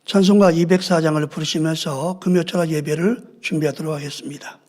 찬송가 204장을 부르시면서 금요철학 예배를 준비하도록 하겠습니다.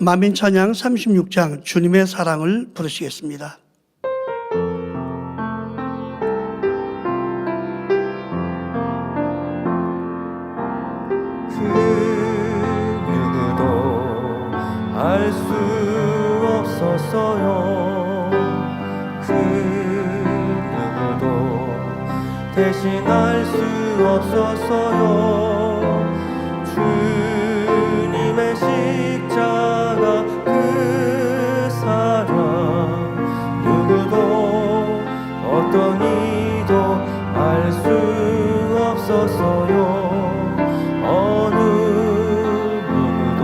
만민찬양 36장 주님의 사랑을 부르시겠습니다. 그 누구도 알 수 없었어요. 그 누구도 대신할 수 없었어요. 주님의 십자가 그 사랑 누구도 어떤 이도 알 수 없었어요. 어느 누구도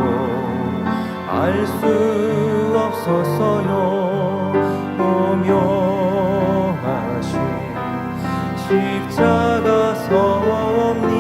알 수 없었어요. 오묘하신 십자가 섭리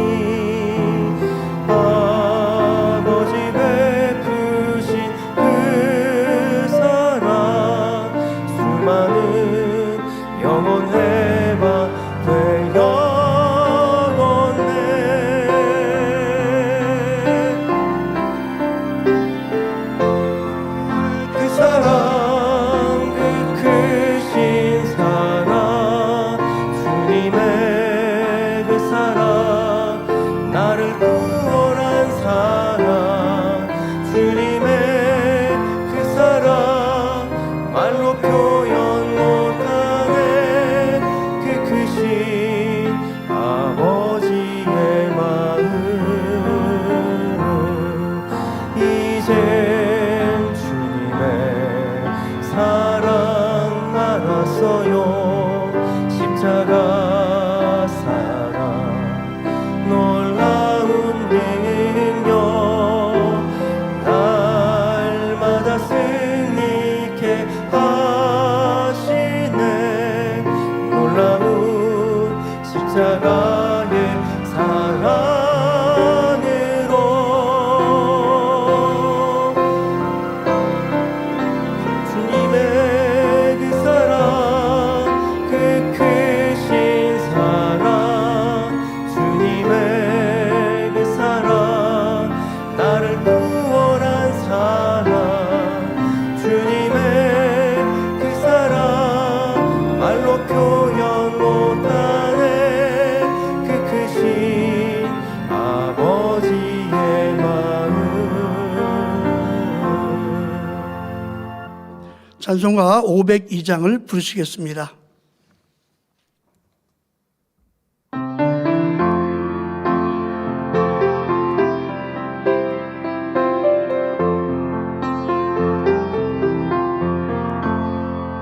찬송가 502장을 부르시겠습니다.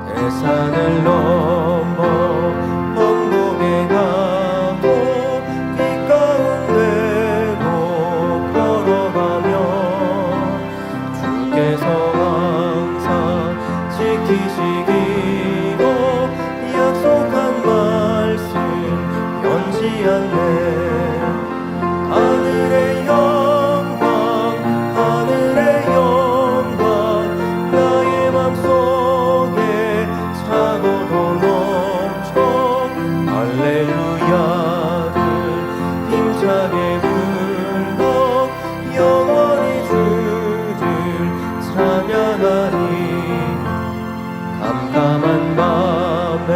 대산을 넘어 번복에 가고 길 가운데로 걸어가며 주께서 항상 지키시기로 약속한 말씀 변치 않네. 하늘의 영광 하늘의 영광 나의 맘속에 차고도 넘쳐 할렐루야를 힘차게 불러 영원히 주를 찬양하리. 깜깜한 밤에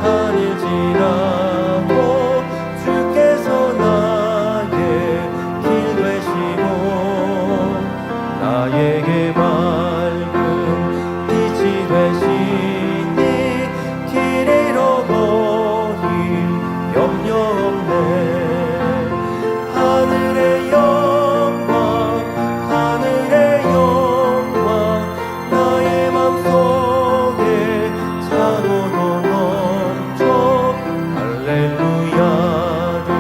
다닐지라도 주께서 나의 길 되시고 나에게 밝은 빛이 되시니 길 잃어버릴 염려 없네. 하늘의 영광 하늘의 영광 나의 맘속에 차고도 넘쳐 할렐루야를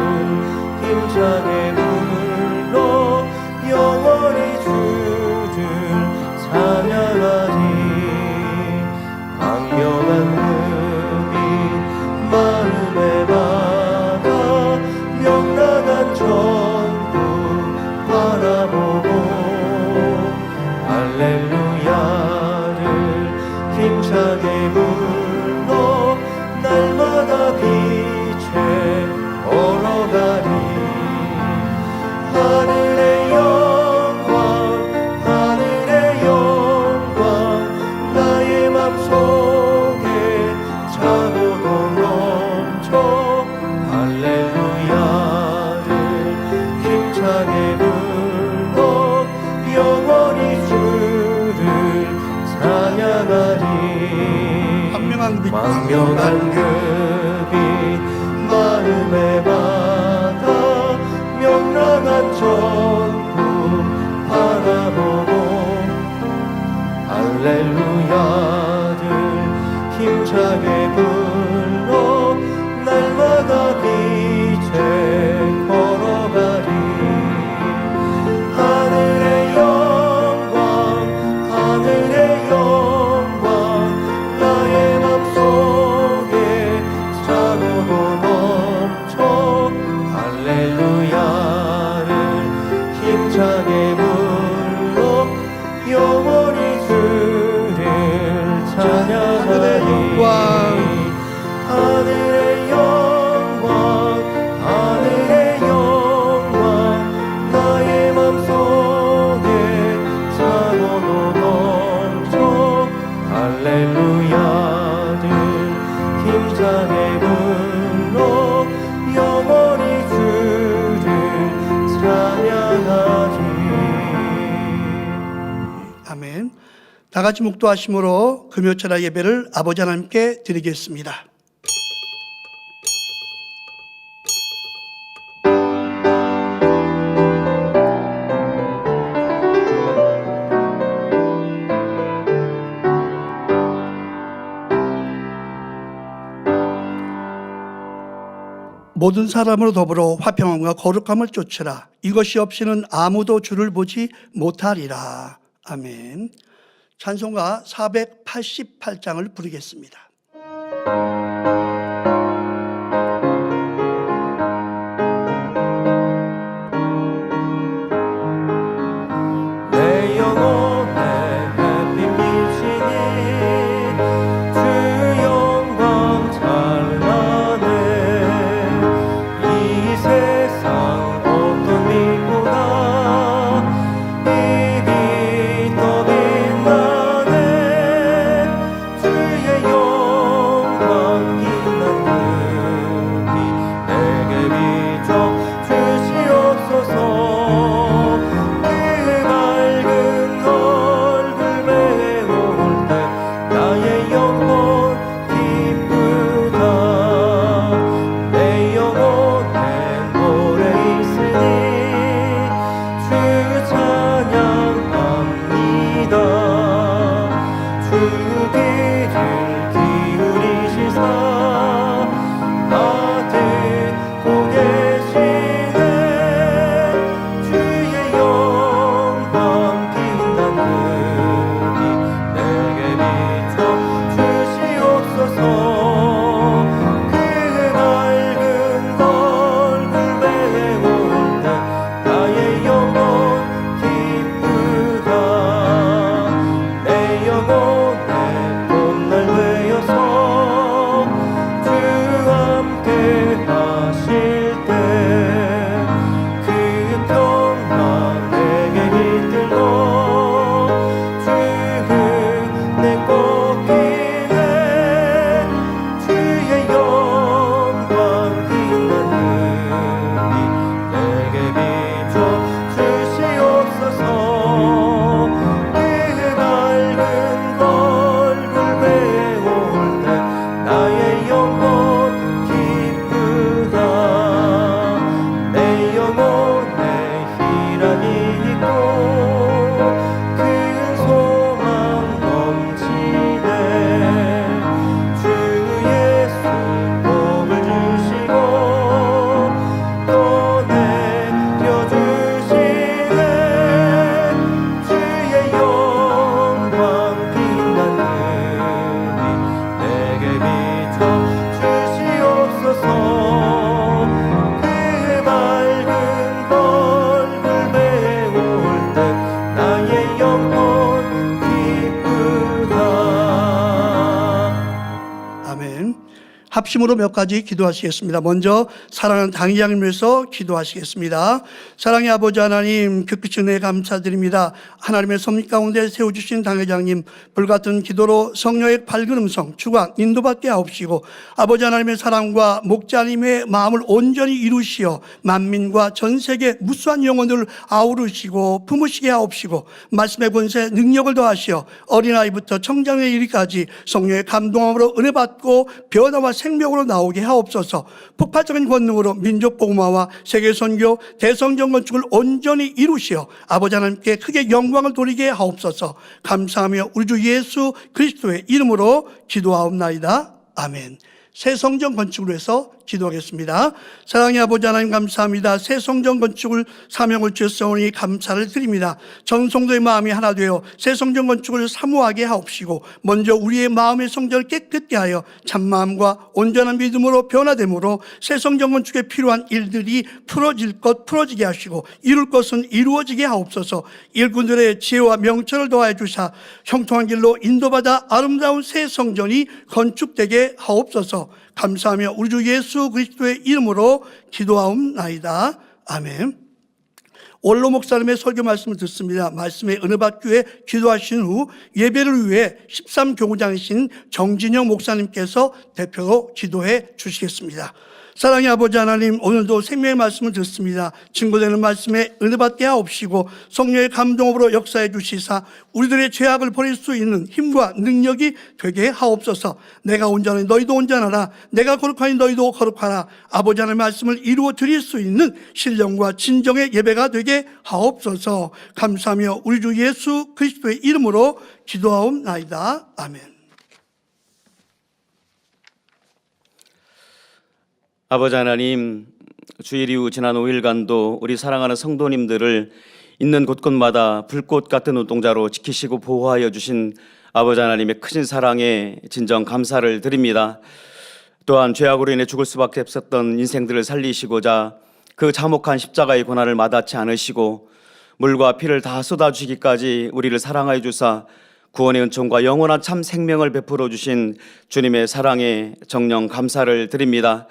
힘차게 불러 영원히 주를 찬양하리. 광명한 그 빛 마음에 받아 명랑한 천국 바라보고 할렐루야를 힘차게 불러 날마다 빛에 걸어가리. 하늘의 영광 하늘의 영광 나의 맘속에 차고도 넘쳐 할렐루야를 힘차게 불러 영원히 주를 찬양하리. 광명한 그 빛 마음에 받아 명랑한 천국 바라보고 할렐루야를 힘차게 불러 날마다 빛에 걸어가리. 하늘의 영광 하늘의 영광 나의 맘속에 차고도 넘쳐 할렐루야를 힘차게 불러 영원히 주를 찬양하리. 하늘의 영광 하늘의 영광 나의 맘속에 차고도 넘쳐 할렐루야를 힘차게 불러 영원히 주를 찬양하리. 아멘. 다 같이 묵도하심으로 금요철야 예배를 아버지 하나님께 드리겠습니다. 모든 사람으로 더불어 화평함과 거룩함을 쫓으라. 이것이 없이는 아무도 주를 보지 못하리라. 아멘. 찬송가 488장을 부르겠습니다. 내 영혼에 햇빛 비치니 주 영광 찬란해. 이 세상 어떤 빛보다 이 빛 더 빛나네. 주의 영광 합심으로 몇 가지 기도하시겠습니다. 먼저 사랑하는 당회장님을 위해서 기도하시겠습니다. 사랑의 아버지 하나님, 그 끝이 은혜 감사드립니다. 하나님의 섭리 가운데 세워주신 당회장님, 불같은 기도로 성령의 밝은 음성, 주관, 인도받게 하옵시고, 아버지 하나님의 사랑과 목자님의 마음을 온전히 이루시어 만민과 전 세계 무수한 영혼들을 아우르시고 품으시게 하옵시고, 말씀의 권세 능력을 더하시어 어린아이부터 청장에 이르기까지 성령의 감동함으로 은혜 받고 변화와 생명으로 나오게 하옵소서. 폭발적인 권능으로 민족 복음화와 세계 선교 대성전 건축을 온전히 이루시어 아버지 하나님께 크게 영광을 돌리게 하옵소서. 감사하며 우리 주 예수 그리스도의 이름으로 기도하옵나이다. 아멘. 새 성전 건축을 위해서 기도하겠습니다. 사랑의 아버지 하나님 감사합니다. 새 성전 건축을 사명을 주셨사오니 감사를 드립니다. 전 성도의 마음이 하나 되어 새 성전 건축을 사모하게 하옵시고, 먼저 우리의 마음의 성전을 깨끗게 하여 참마음과 온전한 믿음으로 변화됨으로 새 성전 건축에 필요한 일들이 풀어질 것 풀어지게 하시고, 이룰 것은 이루어지게 하옵소서. 일꾼들의 지혜와 명철을 더하여 주사 형통한 길로 인도받아 아름다운 새 성전이 건축되게 하옵소서. 감사하며 우리 주 예수 그리스도의 이름으로 기도하옵나이다. 아멘. 원로 목사님의 설교 말씀을 듣습니다. 말씀에 은혜 받기 위해 기도하신 후 예배를 위해 13교구장이신 정진영 목사님께서 대표로 기도해 주시겠습니다. 사랑의 아버지 하나님, 오늘도 생명의 말씀을 듣습니다. 증거되는 말씀에 은혜 받게 하옵시고, 성령의 감동으로 역사해 주시사 우리들의 죄악을 버릴 수 있는 힘과 능력이 되게 하옵소서. 내가 온전하니 너희도 온전하라, 내가 거룩하니 너희도 거룩하라. 아버지 하나님의 말씀을 이루어 드릴 수 있는 신령과 진정의 예배가 되게 하옵소서. 감사하며 우리 주 예수 그리스도의 이름으로 기도하옵나이다. 아멘. 아버지 하나님, 주일 이후 지난 5일간도 우리 사랑하는 성도님들을 있는 곳곳마다 불꽃 같은 눈동자로 지키시고 보호하여 주신 아버지 하나님의 크신 사랑에 진정 감사를 드립니다. 또한 죄악으로 인해 죽을 수밖에 없었던 인생들을 살리시고자 그 참혹한 십자가의 고난을 마다치 않으시고 물과 피를 다 쏟아주시기까지 우리를 사랑하여 주사 구원의 은총과 영원한 참 생명을 베풀어 주신 주님의 사랑에 정령 감사를 드립니다.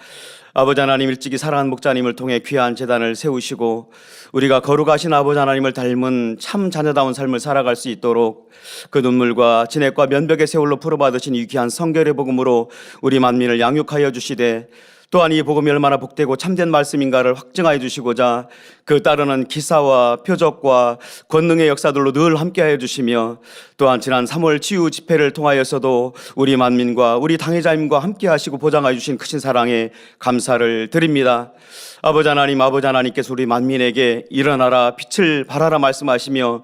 아버지 하나님, 일찍이 사랑하는 목자님을 통해 귀한 제단을 세우시고 우리가 거룩하신 아버지 하나님을 닮은 참 자녀다운 삶을 살아갈 수 있도록 그 눈물과 진액과 면벽의 세월로 풀어받으신 이 귀한 성결의 복음으로 우리 만민을 양육하여 주시되, 또한 이 복음이 얼마나 복되고 참된 말씀인가를 확증하여 주시고자 그 따르는 기사와 표적과 권능의 역사들로 늘 함께하여 주시며, 또한 지난 3월 치유 집회를 통하여서도 우리 만민과 우리 당회자님과 함께하시고 보장하여 주신 크신 사랑에 감사를 드립니다. 아버지 하나님, 아버지 하나님께서 우리 만민에게 일어나라 빛을 발하라 말씀하시며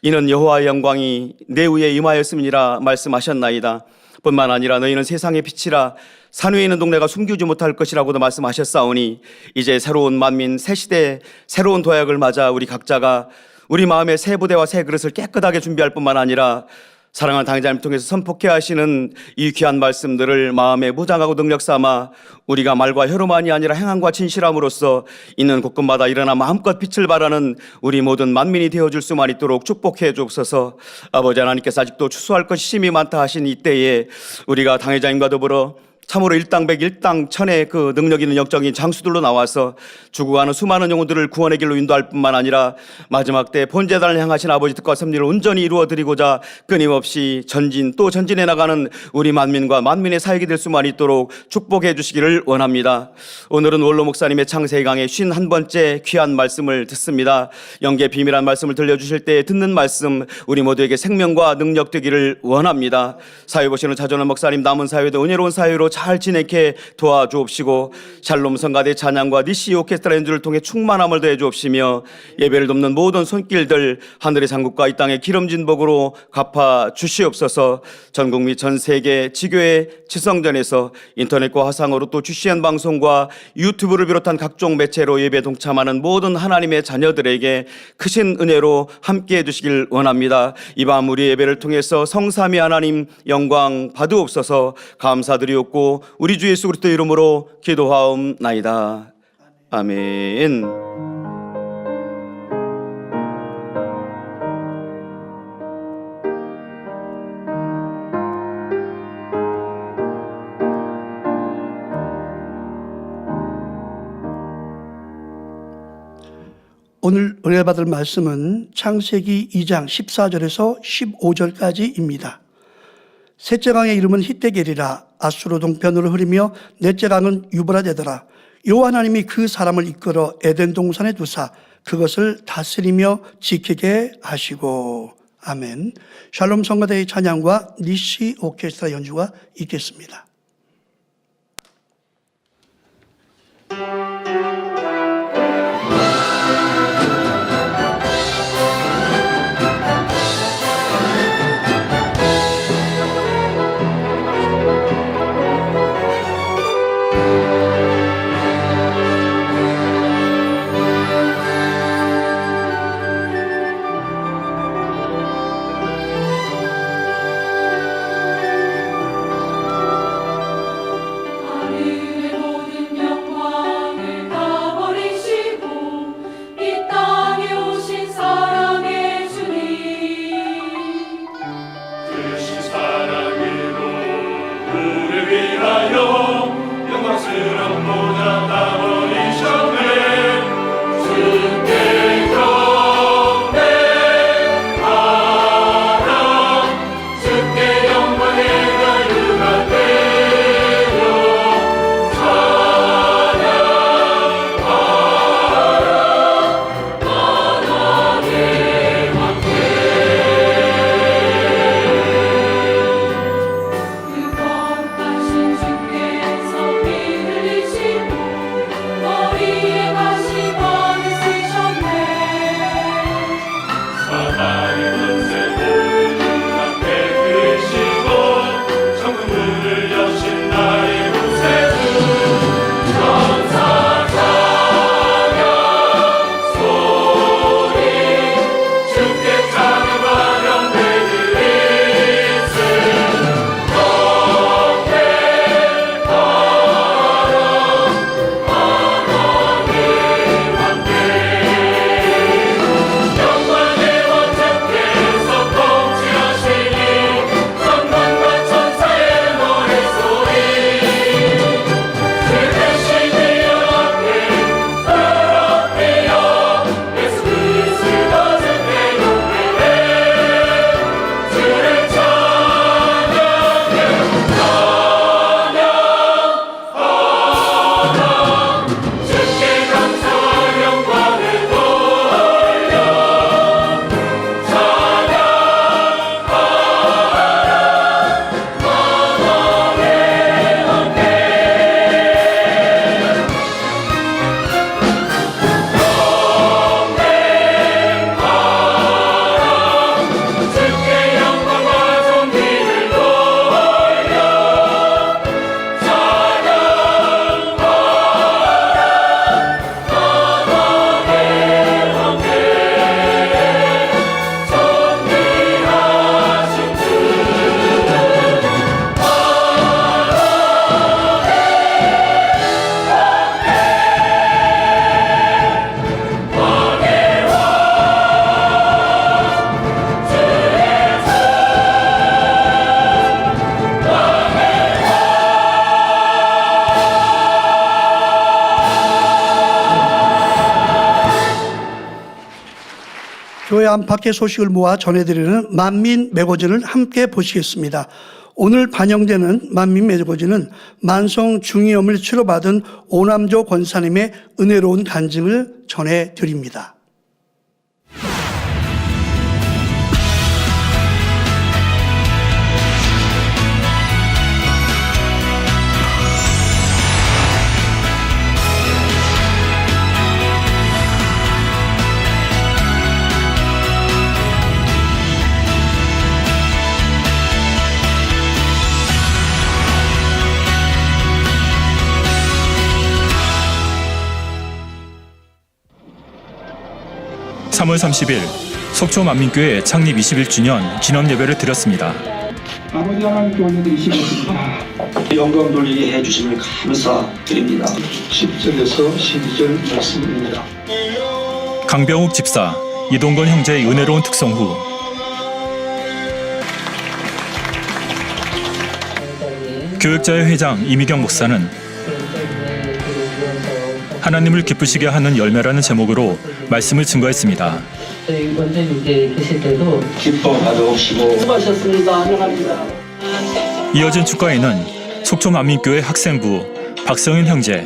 이는 여호와의 영광이 내 위에 임하였음이라 말씀하셨나이다. 뿐만 아니라 너희는 세상의 빛이라, 산 위에 있는 동네가 숨기지 못할 것이라고도 말씀하셨사오니 이제 새로운 만민, 새 시대, 새로운 도약을 맞아 우리 각자가 우리 마음의 새 부대와 새 그릇을 깨끗하게 준비할 뿐만 아니라 사랑하는 당회자님 통해서 선포케 하시는 이 귀한 말씀들을 마음에 무장하고 능력 삼아 우리가 말과 혀로만이 아니라 행함과 진실함으로써 있는 곳곳마다 일어나 마음껏 빛을 발하는 우리 모든 만민이 되어줄 수만 있도록 축복해 주옵소서. 아버지 하나님께서 아직도 추수할 것이 심히 많다 하신 이때에 우리가 당회자님과 더불어 참으로 일당백 일당천의 그 능력 있는 영적인 장수들로 나와서 죽어가는 수많은 영혼들을 구원의 길로 인도할 뿐만 아니라 마지막 때 본제단을 향하신 아버지 뜻과 섭리를 온전히 이루어드리고자 끊임없이 전진 또 전진해 나가는 우리 만민과 만민의 사역이 될 수만 있도록 축복해 주시기를 원합니다. 오늘은 원로 목사님의 창세기 강의 51번째 귀한 말씀을 듣습니다. 영계 비밀한 말씀을 들려주실 때 듣는 말씀 우리 모두에게 생명과 능력 되기를 원합니다. 사회 보시는 자존한 목사님, 남은 사회도 은혜로운 사회로 잘 지내게 도와주옵시고 샬롬 성가대 찬양과 니시 오케스트라 연주를 통해 충만함을 더해 주옵시며 예배를 돕는 모든 손길들 하늘의 상급과 이 땅의 기름진 복으로 갚아 주시옵소서. 전국 및 전 세계 지교회 지성전에서 인터넷과 화상으로 또 GCN 방송과 유튜브를 비롯한 각종 매체로 예배 동참하는 모든 하나님의 자녀들에게 크신 은혜로 함께해 주시길 원합니다. 이 밤 우리 예배를 통해서 성삼위 하나님 영광 받으옵소서. 감사드리옵고 우리 주 예수 그리스도 이름으로 기도하옵나이다. 아멘. 오늘 은혜 받을 말씀은 창세기 2장 14절에서 15절까지입니다. 셋째 강의 이름은 히데겔이라. 아수르 동편으로 흐르며 넷째 강은 유브라데더라. 여호와 하나님이 그 사람을 이끌어 에덴 동산에 두사 그것을 다스리며 지키게 하시고. 아멘. 샬롬 성가대의 찬양과 니시 오케스트라 연주가 있겠습니다. 하늘의 모든 영광을 다 버리시고 이 땅에 오신 사랑의 주님, 크신 사랑으로 우리를 위하여 영광스러운 모자 다 버리셨네. 주께 경배하라. 주께 영광의 결루가 되어 그 거룩하신 주께서 피 흘리시고 머리에 가시 받으시셨네. 사단의 권세 모두 앞에 드시고 천국문을 여신 나의 구세주. 천사 찬양 소리 주께 찬양과 영광을 영광의 원장께서 통치하시니 성만과 천사의 노래소리 그 대신에 영원히 더럽히여 예수 그리스도 전에 용례해 주를 찬양해 주께 감사와 영광을 돌려 주께 영광과 존귀를 돌려 존귀하신 교회 안팎의 소식을 모아 전해드리는 만민 매거진을 함께 보시겠습니다. 오늘 반영되는 만민 매거진은 만성 중이염을 치료받은 오남조 권사님의 은혜로운 간증을 전해드립니다. (3월 30일) 속초 만민교회 창립 21주년 기념 예배를 드렸습니다. 아버지 하나님께 올려드리시겠습니다. 영광 돌리게 해주심을 감사드립니다. 10절에서 12절 말씀입니다. 강병욱 집사, 이동건 형제의 은혜로운 특성 후 교육자회 회장 이미경 목사는 하나님을 기쁘시게 하는 열매라는 제목으로 말씀을 증거했습니다. 저희 원장님께 계실 때도 기뻐 가져오시고 수고하셨습니다. 환영합니다. 이어진 축가에는 속초만민교회 학생부 박성인 형제,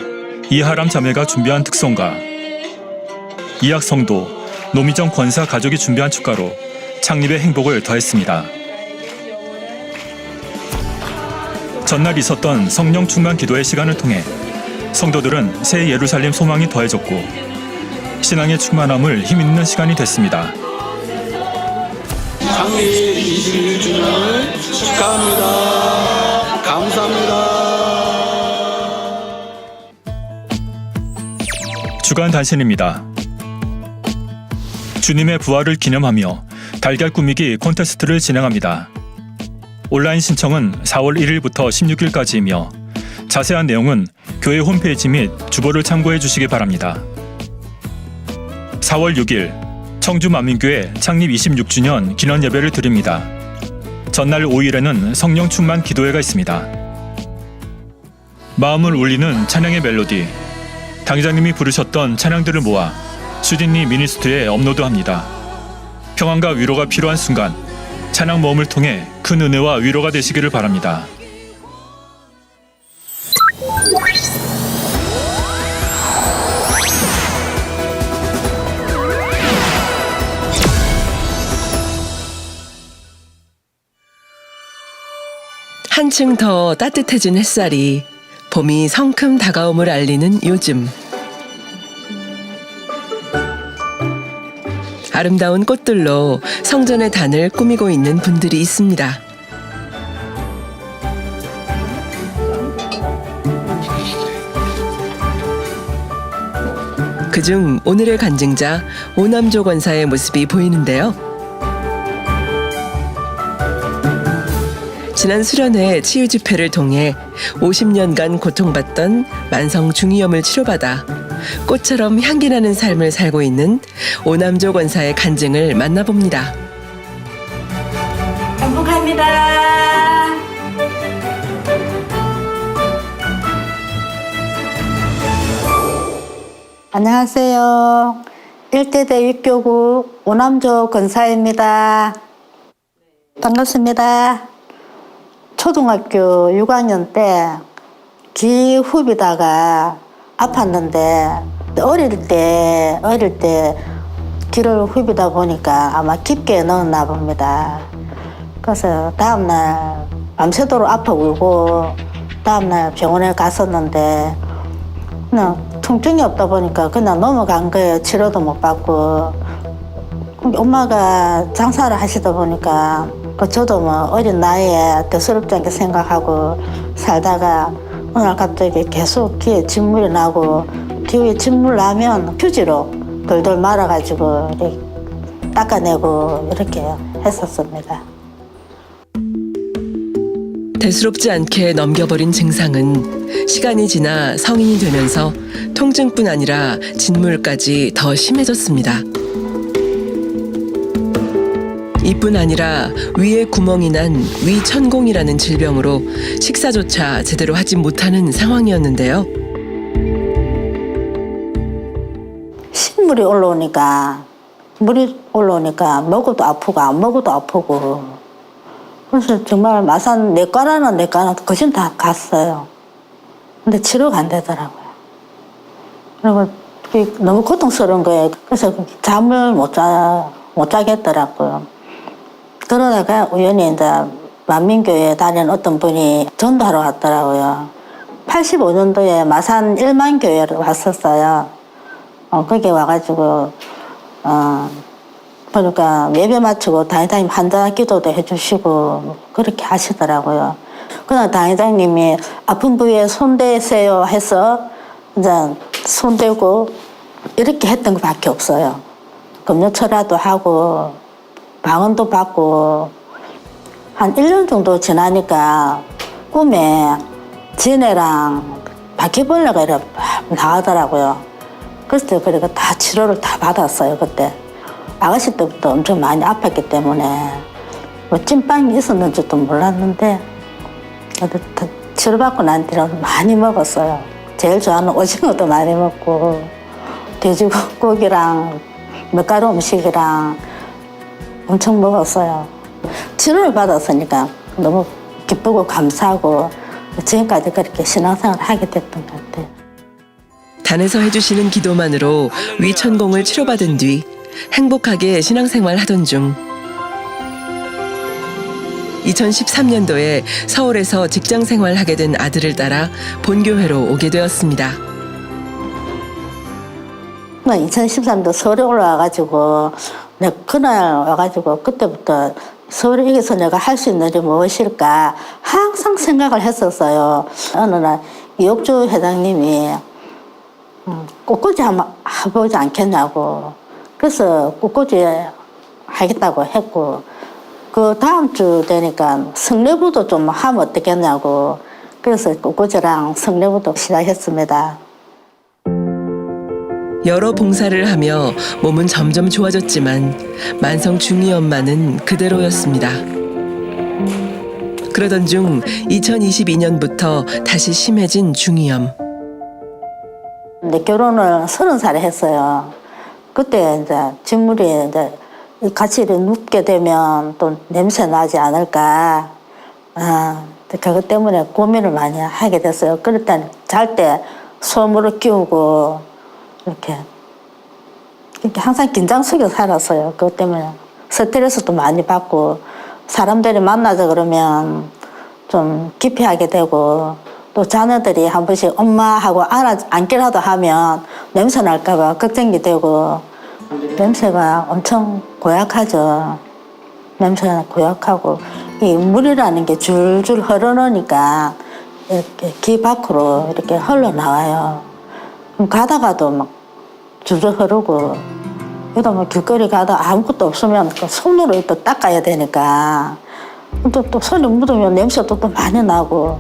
이하람 자매가 준비한 특송가, 이학성도, 노미정 권사 가족이 준비한 축가로 창립의 행복을 더했습니다. 전날 있었던 성령 충만 기도의 시간을 통해 성도들은 새 예루살렘 소망이 더해졌고 신앙의 충만함을 힘있는 시간이 됐습니다. 창립 21주년을 축하합니다. 감사합니다. 주간 단신입니다. 주님의 부활을 기념하며 달걀 꾸미기 콘테스트를 진행합니다. 온라인 신청은 4월 1일부터 16일까지이며 자세한 내용은 교회 홈페이지 및 주보를 참고해 주시기 바랍니다. 4월 6일 청주만민교회 창립 26주년 기념 예배를 드립니다. 전날 5일에는 성령 충만 기도회가 있습니다. 마음을 울리는 찬양의 멜로디, 당회장님이 부르셨던 찬양들을 모아 수진리 미니스트에 업로드합니다. 평안과 위로가 필요한 순간 찬양 모험을 통해 큰 은혜와 위로가 되시기를 바랍니다. 한층 더 따뜻해진 햇살이 봄이 성큼 다가옴을 알리는 요즘. 아름다운 꽃들로 성전의 단을 꾸미고 있는 분들이 있습니다. 그중 오늘의 간증자 오남조 권사의 모습이 보이는데요. 지난 수련회 치유 집회를 통해 50년간 고통받던 만성 중이염을 치료받아 꽃처럼 향기나는 삶을 살고 있는 오남조 권사의 간증을 만나봅니다. 행복합니다. 안녕하세요. 1대대 육교구 오남조 권사입니다. 반갑습니다. 초등학교 6학년 때 귀 후비다가 아팠는데 어릴 때 귀를 후비다 보니까 아마 깊게 넣었나 봅니다. 그래서 다음날 밤새도록 아파 울고 다음날 병원에 갔었는데 그냥 통증이 없다 보니까 그냥 넘어간 거예요. 치료도 못 받고. 엄마가 장사를 하시다 보니까 저도 뭐 어린 나이에 대수롭지 않게 생각하고 살다가 어느 날 갑자기 계속 귀에 진물이 나고 귀에 진물 나면 휴지로 돌돌 말아가지고 이렇게 닦아내고 이렇게 했었습니다. 대수롭지 않게 넘겨버린 증상은 시간이 지나 성인이 되면서 통증뿐 아니라 진물까지 더 심해졌습니다. 이뿐 아니라 위에 구멍이 난 위천공이라는 질병으로 식사조차 제대로 하지 못하는 상황이었는데요. 신물이 올라오니까 물이 올라오니까 먹어도 아프고 안 먹어도 아프고 그래서 정말 마산 내과라는 내과는 거진 다 갔어요. 근데 치료가 안 되더라고요. 그리고 너무 고통스러운 거예요. 그래서 잠을 못 자겠더라고요. 그러다가 우연히 이제 만민교회에 다니는 어떤 분이 전도하러 왔더라고요. 85년도에 마산 1만 교회로 왔었어요. 거기 와가지고 보니까 예배 마치고 당회장님 환자 기도도 해주시고 그렇게 하시더라고요. 그날 당회장님이 아픈 부위에 손대세요 해서 이제 손대고 이렇게 했던 것밖에 없어요. 금요철화도 하고 방언도 받고 한 1년 정도 지나니까 꿈에 지네랑 바퀴벌레가 이렇게 나오더라고요. 그래서 그래가 다 치료를 다 받았어요. 그때 아가씨 때부터 엄청 많이 아팠기 때문에 뭐 찐빵이 있었는지도 몰랐는데 치료받고 난 뒤로 많이 먹었어요. 제일 좋아하는 오징어도 많이 먹고 돼지고기랑 밀가루 음식이랑 엄청 먹었어요. 치료를 받았으니까 너무 기쁘고 감사하고 지금까지 그렇게 신앙생활을 하게 됐던 것 같아요. 단에서 해주시는 기도만으로 위천공을 치료받은 뒤 행복하게 신앙생활 하던 중 2013년도에 서울에서 직장생활 하게 된 아들을 따라 본교회로 오게 되었습니다. 2013년도 서울에 올라와가지고 내가 그날 와가지고 그때부터 서울에 여기서 내가 할 수 있는 일이 무엇일까 항상 생각을 했었어요. 어느 날 이옥주 회장님이 꽃꽂이 한번 해보지 않겠냐고. 그래서 꽃꽂이 하겠다고 했고 그 다음 주 되니까 성례부도 좀 하면 어떻겠냐고. 그래서 꽃꽂이랑 성례부도 시작했습니다. 여러 봉사를 하며 몸은 점점 좋아졌지만 만성 중이염만은 그대로였습니다. 그러던 중 2022년부터 다시 심해진 중이염. 근데 결혼을 30살에 했어요. 그때 이제 진물이 이제 같이 눕게 되면 또 냄새 나지 않을까. 그것 때문에 고민을 많이 하게 됐어요. 그럴 때 잘 때 소음을 끼우고 이렇게 항상 긴장 속에 살았어요. 그것 때문에 스트레스도 많이 받고 사람들이 만나자 그러면 좀 기피하게 되고 또 자녀들이 한 번씩 엄마하고 안기라도 하면 냄새 날까 봐 걱정이 되고 냄새가 엄청 고약하죠. 냄새가 고약하고 이 물이라는 게 줄줄 흐르니까 이렇게 귀 밖으로 이렇게 흘러나와요. 그럼 가다가도 막 줄줄 흐르고 여기다 뭐 길거리 가다 아무것도 없으면 손으로 또 닦아야 되니까 또 손에 묻으면 냄새도 또 많이 나고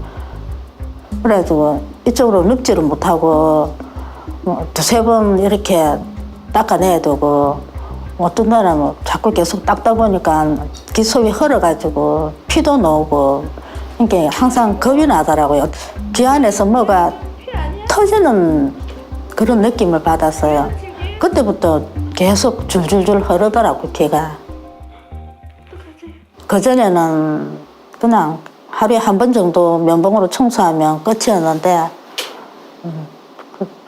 그래가지고 이쪽으로 눕지를 못하고 뭐 두세 번 이렇게 닦아내야 되고 어떤 날은 뭐 자꾸 계속 닦다 보니까 귀 속이 흘러가지고 피도 나오고 이게 항상 겁이 나더라고요. 귀 안에서 뭐가 터지는 그런 느낌을 받았어요. 그때부터 계속 줄줄줄 흐르더라고 귀가. 그전에는 그냥 하루에 한 번 정도 면봉으로 청소하면 끝이었는데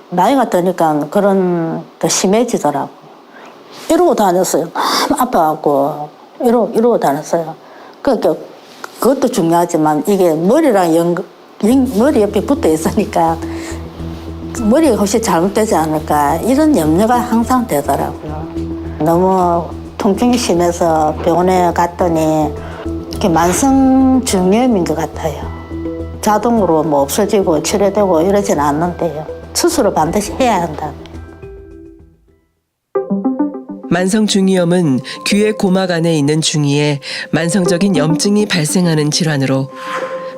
나이가 드니까 그런 더 심해지더라고. 이러고 다녔어요. 너무 아파갖고 이러고 다녔어요. 그러니까 그것도 중요하지만 이게 머리랑 머리 옆에 붙어 있으니까 머리가 혹시 잘못되지 않을까 이런 염려가 항상 되더라고요. 너무 통증이 심해서 병원에 갔더니 이렇게 만성 중이염인 것 같아요. 자동으로 뭐 없어지고 치료되고 이러진 않는데요. 수술을 반드시 해야 한다. 만성 중이염은 귀의 고막 안에 있는 중이에 만성적인 염증이 발생하는 질환으로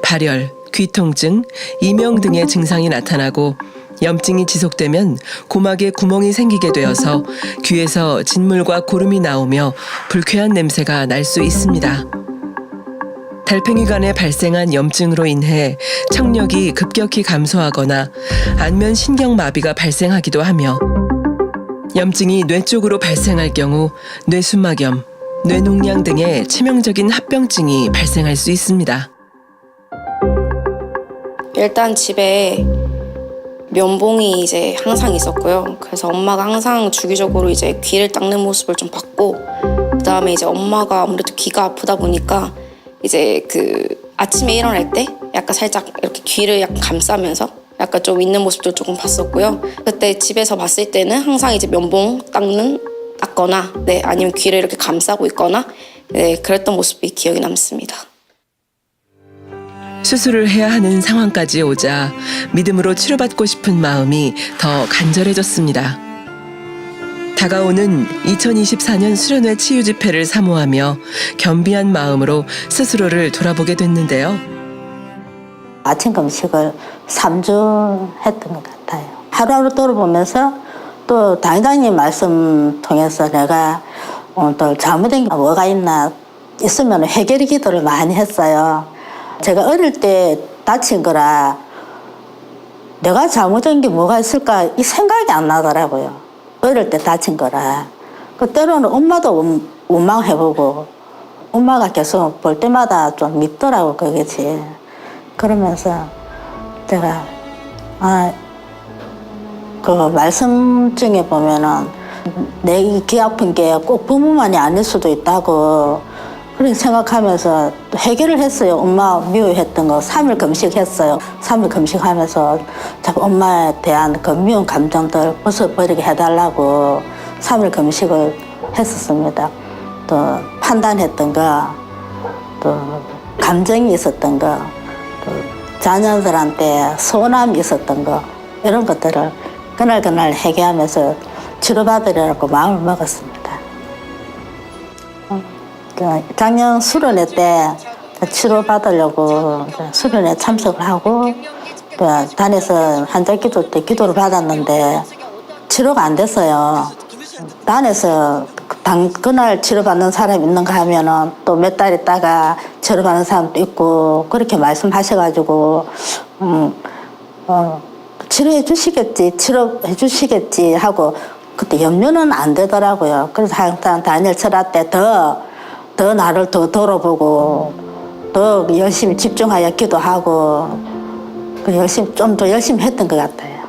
발열, 귀통증, 이명 등의 증상이 나타나고 염증이 지속되면 고막에 구멍이 생기게 되어서 귀에서 진물과 고름이 나오며 불쾌한 냄새가 날 수 있습니다. 달팽이관에 발생한 염증으로 인해 청력이 급격히 감소하거나 안면 신경마비가 발생하기도 하며 염증이 뇌 쪽으로 발생할 경우 뇌수막염, 뇌농양 등의 치명적인 합병증이 발생할 수 있습니다. 일단 집에 면봉이 이제 항상 있었고요. 그래서 엄마가 항상 주기적으로 이제 귀를 닦는 모습을 좀 봤고, 그다음에 이제 엄마가 아무래도 귀가 아프다 보니까 이제 그 아침에 일어날 때 약간 살짝 이렇게 귀를 약간 감싸면서 약간 좀 있는 모습도 조금 봤었고요. 그때 집에서 봤을 때는 항상 이제 면봉 닦거나 아니면 귀를 이렇게 감싸고 있거나 그랬던 모습이 기억에 남습니다. 수술을 해야 하는 상황까지 오자 믿음으로 치료받고 싶은 마음이 더 간절해졌습니다. 다가오는 2024년 수련회 치유 집회를 사모하며 겸비한 마음으로 스스로를 돌아보게 됐는데요. 아침 금식을 3주 했던 것 같아요. 하루하루 돌아보면서 또 당장님 말씀 통해서 내가 또 잘못된 게 뭐가 있으면 해결 기도를 많이 했어요. 제가 어릴 때 다친 거라 내가 잘못한 게 뭐가 있을까 이 생각이 안 나더라고요. 어릴 때 다친 거라. 그 때로는 엄마도 원망해보고 엄마가 계속 볼 때마다 좀 밉더라고 그게지. 그러면서 제가 그 말씀 중에 보면은 내 귀 아픈 게 꼭 부모만이 아닐 수도 있다고 그렇게 생각하면서 해결을 했어요. 엄마 미워했던 거 3일 금식했어요. 3일 금식하면서 자꾸 엄마에 대한 그 미운 감정들 벗어버리게 해달라고 3일 금식을 했었습니다. 또 판단했던 거, 또 감정이 있었던 거, 또 자녀들한테 서운함이 있었던 거 이런 것들을 그날 해결하면서 치료받으려고 마음을 먹었습니다. 작년 수련회 때 치료받으려고 수련회 참석을 하고 단에서 한자기도 때 기도를 받았는데 치료가 안 됐어요. 단에서 그날 치료받는 사람이 있는가 하면은 또 몇 달 있다가 치료받는 사람도 있고 그렇게 말씀하셔가지고 치료해 주시겠지 하고 그때 염려는 안 되더라고요. 그래서 항상 다니엘 철학 때 더 나를 더 돌아보고 더 열심히 집중하여 기도하고 좀 더 열심히 했던 것 같아요.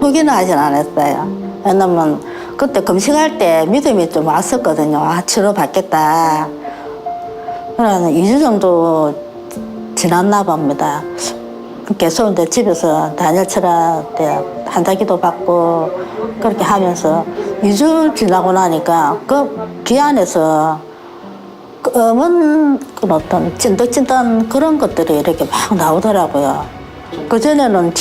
포기는 하진 않았어요. 왜냐면 그때 금식할 때 믿음이 좀 왔었거든요. 치료받겠다. 그러면 2주 정도 지났나 봅니다. 계속 이제 집에서 다니엘 철학 때 한자기도 받고 그렇게 하면서 2주 지나고 나니까 그 귀 안에서 검은 어떤 찐득찐득한 그런 것들이 이렇게 막 나오더라고요. 그전에는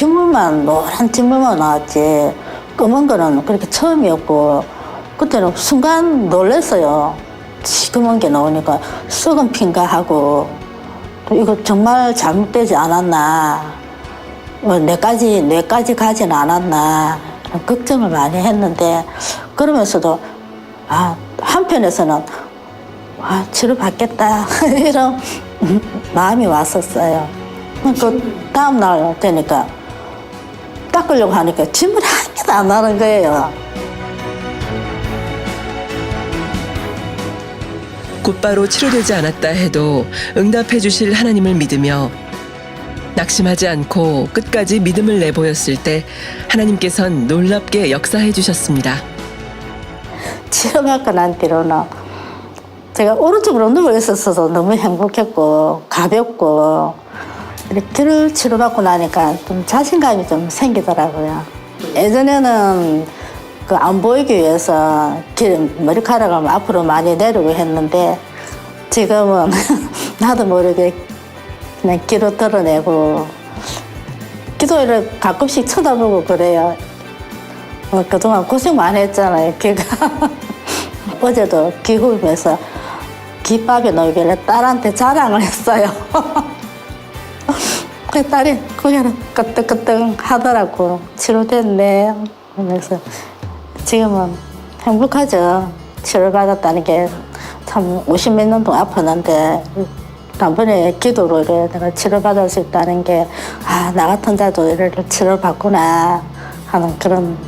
노란 진물만 나왔지 검은 거는 그렇게 처음이었고 그때는 순간 놀랐어요. 시커먼 게 나오니까 썩은 핀가 하고 또 이거 정말 잘못되지 않았나 뇌까지 가진 않았나 걱정을 많이 했는데 그러면서도 한편에서는 치료받겠다 이런 마음이 왔었어요. 그 다음 날 되니까 닦으려고 하니까 진물이 한 개도 안 나는 거예요. 곧바로 치료되지 않았다 해도 응답해 주실 하나님을 믿으며 낙심하지 않고 끝까지 믿음을 내보였을 때 하나님께선 놀랍게 역사해 주셨습니다. 치료받고 난 뒤로는 제가 오른쪽으로 누워 있었어도 너무 행복했고 가볍고 이렇게 치료받고 나니까 좀 자신감이 좀 생기더라고요. 예전에는 그 안 보이기 위해서 머리카락을 앞으로 많이 내리고 했는데 지금은 나도 모르게 그냥 귀로 드러내고 기도를 가끔씩 쳐다보고 그래요. 그동안 고생 많이 했잖아요, 귀가. 어제도 귀 굽으면서 귓밥이 놀길래 딸한테 자랑을 했어요. 그 딸이 고개를 끄덕끄덕 하더라고. 치료됐네. 그래서 지금은 행복하죠. 치료받았다는 게 참 50몇 년 동안 아팠는데 단번에 기도로 내가 치료받을 수 있다는 게 나 같은 자도 이를 치료받구나 하는 그런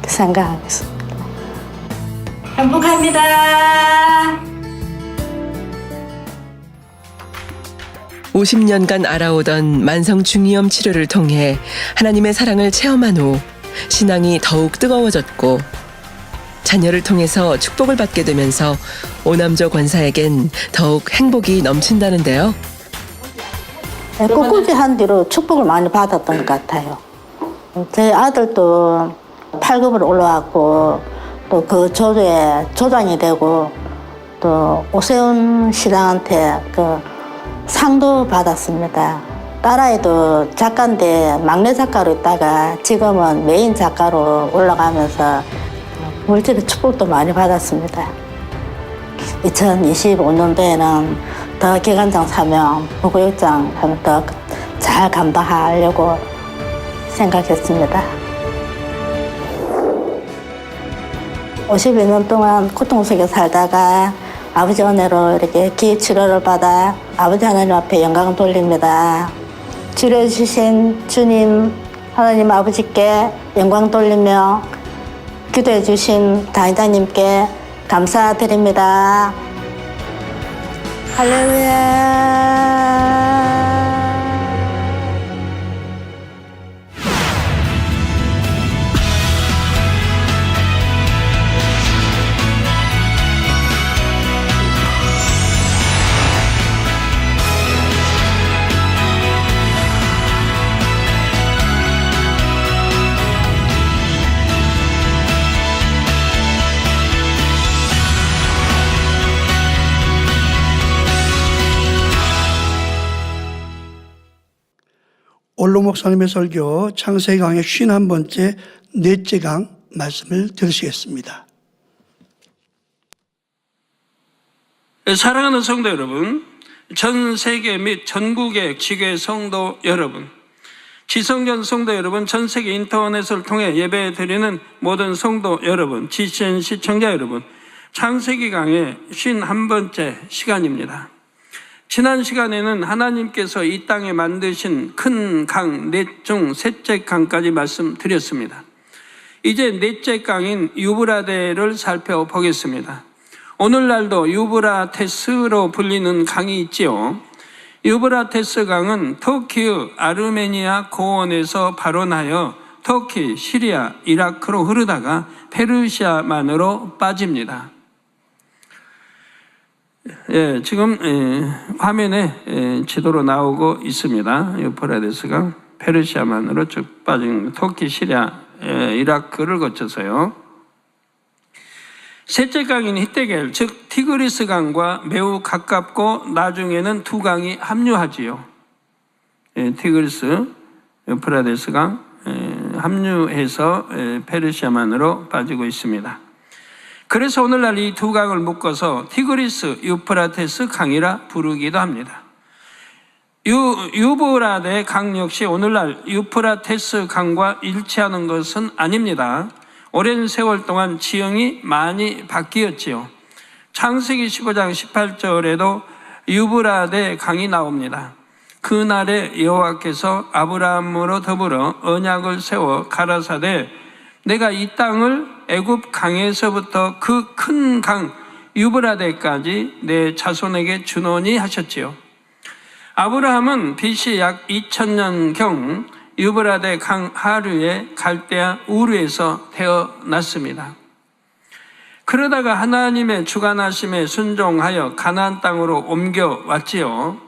생각하고 있습니다. 행복합니다. 50년간 알아오던 만성 중이염 치료를 통해 하나님의 사랑을 체험한 후 신앙이 더욱 뜨거워졌고 자녀를 통해서 축복을 받게 되면서 오남조 권사에겐 더욱 행복이 넘친다는데요. 꿋꿋이 한 뒤로 축복을 많이 받았던 것 같아요. 제 아들도 8급으로 올라왔고 또 그 조조에 조장이 되고 또 오세훈 시장한테 그 상도 받았습니다. 딸아이도 작가인데 막내 작가로 있다가 지금은 메인 작가로 올라가면서 물질의 축복도 많이 받았습니다. 2025년도에는 더 기관장 사명, 부구역장 하면 더 잘 감당하려고 생각했습니다. 52년 동안 고통 속에 살다가 아버지 은혜로 이렇게 기 치료를 받아 아버지 하나님 앞에 영광을 돌립니다. 치료해 주신 주님 하나님 아버지께 영광 돌리며 기도해 주신 당회장님께 감사드립니다. 할렐루야. 올로 목사님의 설교 창세기 강의 51번째 넷째 강 말씀을 들으시겠습니다. 사랑하는 성도 여러분, 전 세계 및 전국의 지교회 성도 여러분, 지성전 성도 여러분, 전 세계 인터넷을 통해 예배 드리는 모든 성도 여러분, GCN 시청자 여러분, 창세기 강의 51번째 시간입니다. 지난 시간에는 하나님께서 이 땅에 만드신 큰 강 넷 중 셋째 강까지 말씀드렸습니다. 이제 넷째 강인 유브라데를 살펴보겠습니다. 오늘날도 유브라테스로 불리는 강이 있지요. 유브라테스 강은 터키의 아르메니아 고원에서 발원하여 터키, 시리아, 이라크로 흐르다가 페르시아만으로 빠집니다. 예, 지금 화면에 지도로 나오고 있습니다. 유프라데스가 페르시아만으로 쭉 빠진 터키, 시리아, 이라크를 거쳐서요. 셋째 강인 히데겔, 즉 티그리스 강과 매우 가깝고 나중에는 두 강이 합류하지요. 티그리스, 유프라데스 강 합류해서 페르시아만으로 빠지고 있습니다. 그래서 오늘날 이 두 강을 묶어서 티그리스 유프라테스 강이라 부르기도 합니다. 유브라데 강 역시 오늘날 유프라테스 강과 일치하는 것은 아닙니다. 오랜 세월 동안 지형이 많이 바뀌었지요. 창세기 15장 18절에도 유브라데 강이 나옵니다. 그날에 여호와께서 아브라함으로 더불어 언약을 세워 가라사대 내가 이 땅을 애굽 강에서부터 그 큰 강 유브라데까지 내 자손에게 주노니 하셨지요. 아브라함은 BC 약 2000년경 유브라데 강 하류의 갈대아 우르에서 태어났습니다. 그러다가 하나님의 주관하심에 순종하여 가나안 땅으로 옮겨왔지요.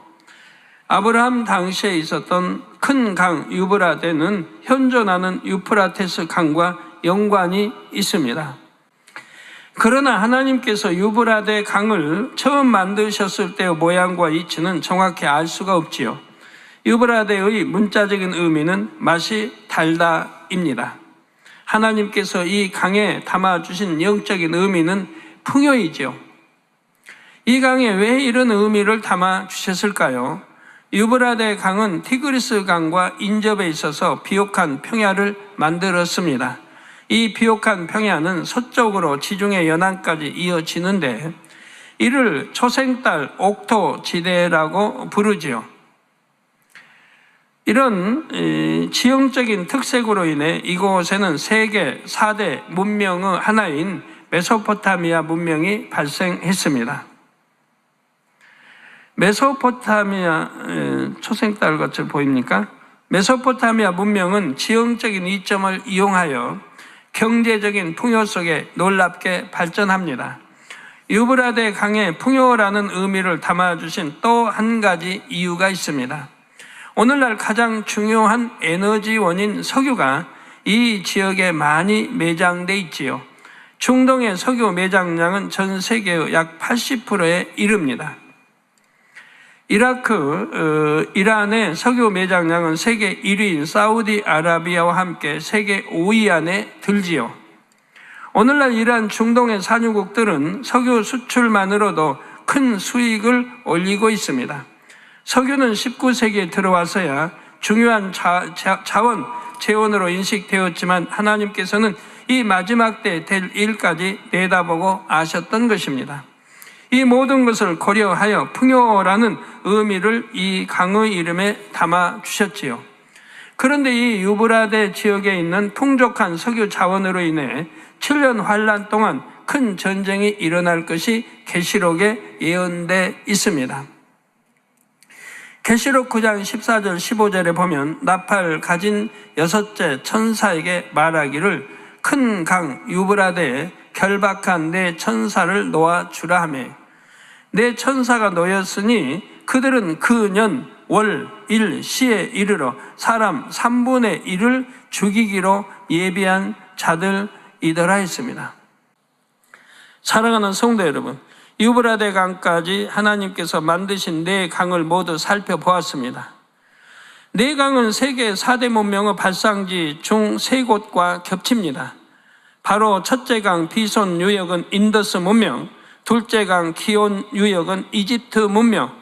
아브라함 당시에 있었던 큰 강 유브라데는 현존하는 유프라테스 강과 연관이 있습니다. 그러나 하나님께서 유브라데 강을 처음 만드셨을 때의 모양과 이치는 정확히 알 수가 없지요. 유브라데의 문자적인 의미는 맛이 달다입니다. 하나님께서 이 강에 담아주신 영적인 의미는 풍요이지요. 이 강에 왜 이런 의미를 담아주셨을까요? 유브라데 강은 티그리스 강과 인접해 있어서 비옥한 평야를 만들었습니다. 이 비옥한 평야는 서쪽으로 지중해 연안까지 이어지는데 이를 초생달 옥토 지대라고 부르지요. 이런 지형적인 특색으로 인해 이곳에는 세계 4대 문명의 하나인 메소포타미아 문명이 발생했습니다. 메소포타미아 초생달 것을 보입니까? 메소포타미아 문명은 지형적인 이점을 이용하여 경제적인 풍요 속에 놀랍게 발전합니다. 유브라데 강의 풍요라는 의미를 담아주신 또 한 가지 이유가 있습니다. 오늘날 가장 중요한 에너지원인 석유가 이 지역에 많이 매장돼 있지요. 중동의 석유 매장량은 전 세계의 약 80%에 이릅니다. 이란의 석유 매장량은 세계 1위인 사우디아라비아와 함께 세계 5위 안에 들지요. 오늘날 이란 중동의 산유국들은 석유 수출만으로도 큰 수익을 올리고 있습니다. 석유는 19세기에 들어와서야 중요한 자원, 재원으로 인식되었지만 하나님께서는 이 마지막 때 될 일까지 내다보고 아셨던 것입니다. 이 모든 것을 고려하여 풍요라는 의미를 이 강의 이름에 담아 주셨지요. 그런데 이 유브라데 지역에 있는 풍족한 석유 자원으로 인해 7년 환란 동안 큰 전쟁이 일어날 것이 계시록에 예언돼 있습니다. 계시록 9장 14절 15절에 보면 나팔 가진 6째 천사에게 말하기를 큰 강 유브라데에 결박한 내 천사를 놓아주라 하며 내 천사가 놓였으니 그들은 그 년, 월, 일, 시에 이르러 사람 3분의 1을 죽이기로 예비한 자들이더라 했습니다. 사랑하는 성도 여러분, 유브라데 강까지 하나님께서 만드신 네 강을 모두 살펴보았습니다. 네 강은 세계 4대 문명의 발상지 중 3곳과 겹칩니다. 바로 첫째 강 비손 유역은 인더스 문명, 둘째 강 기온 유역은 이집트 문명,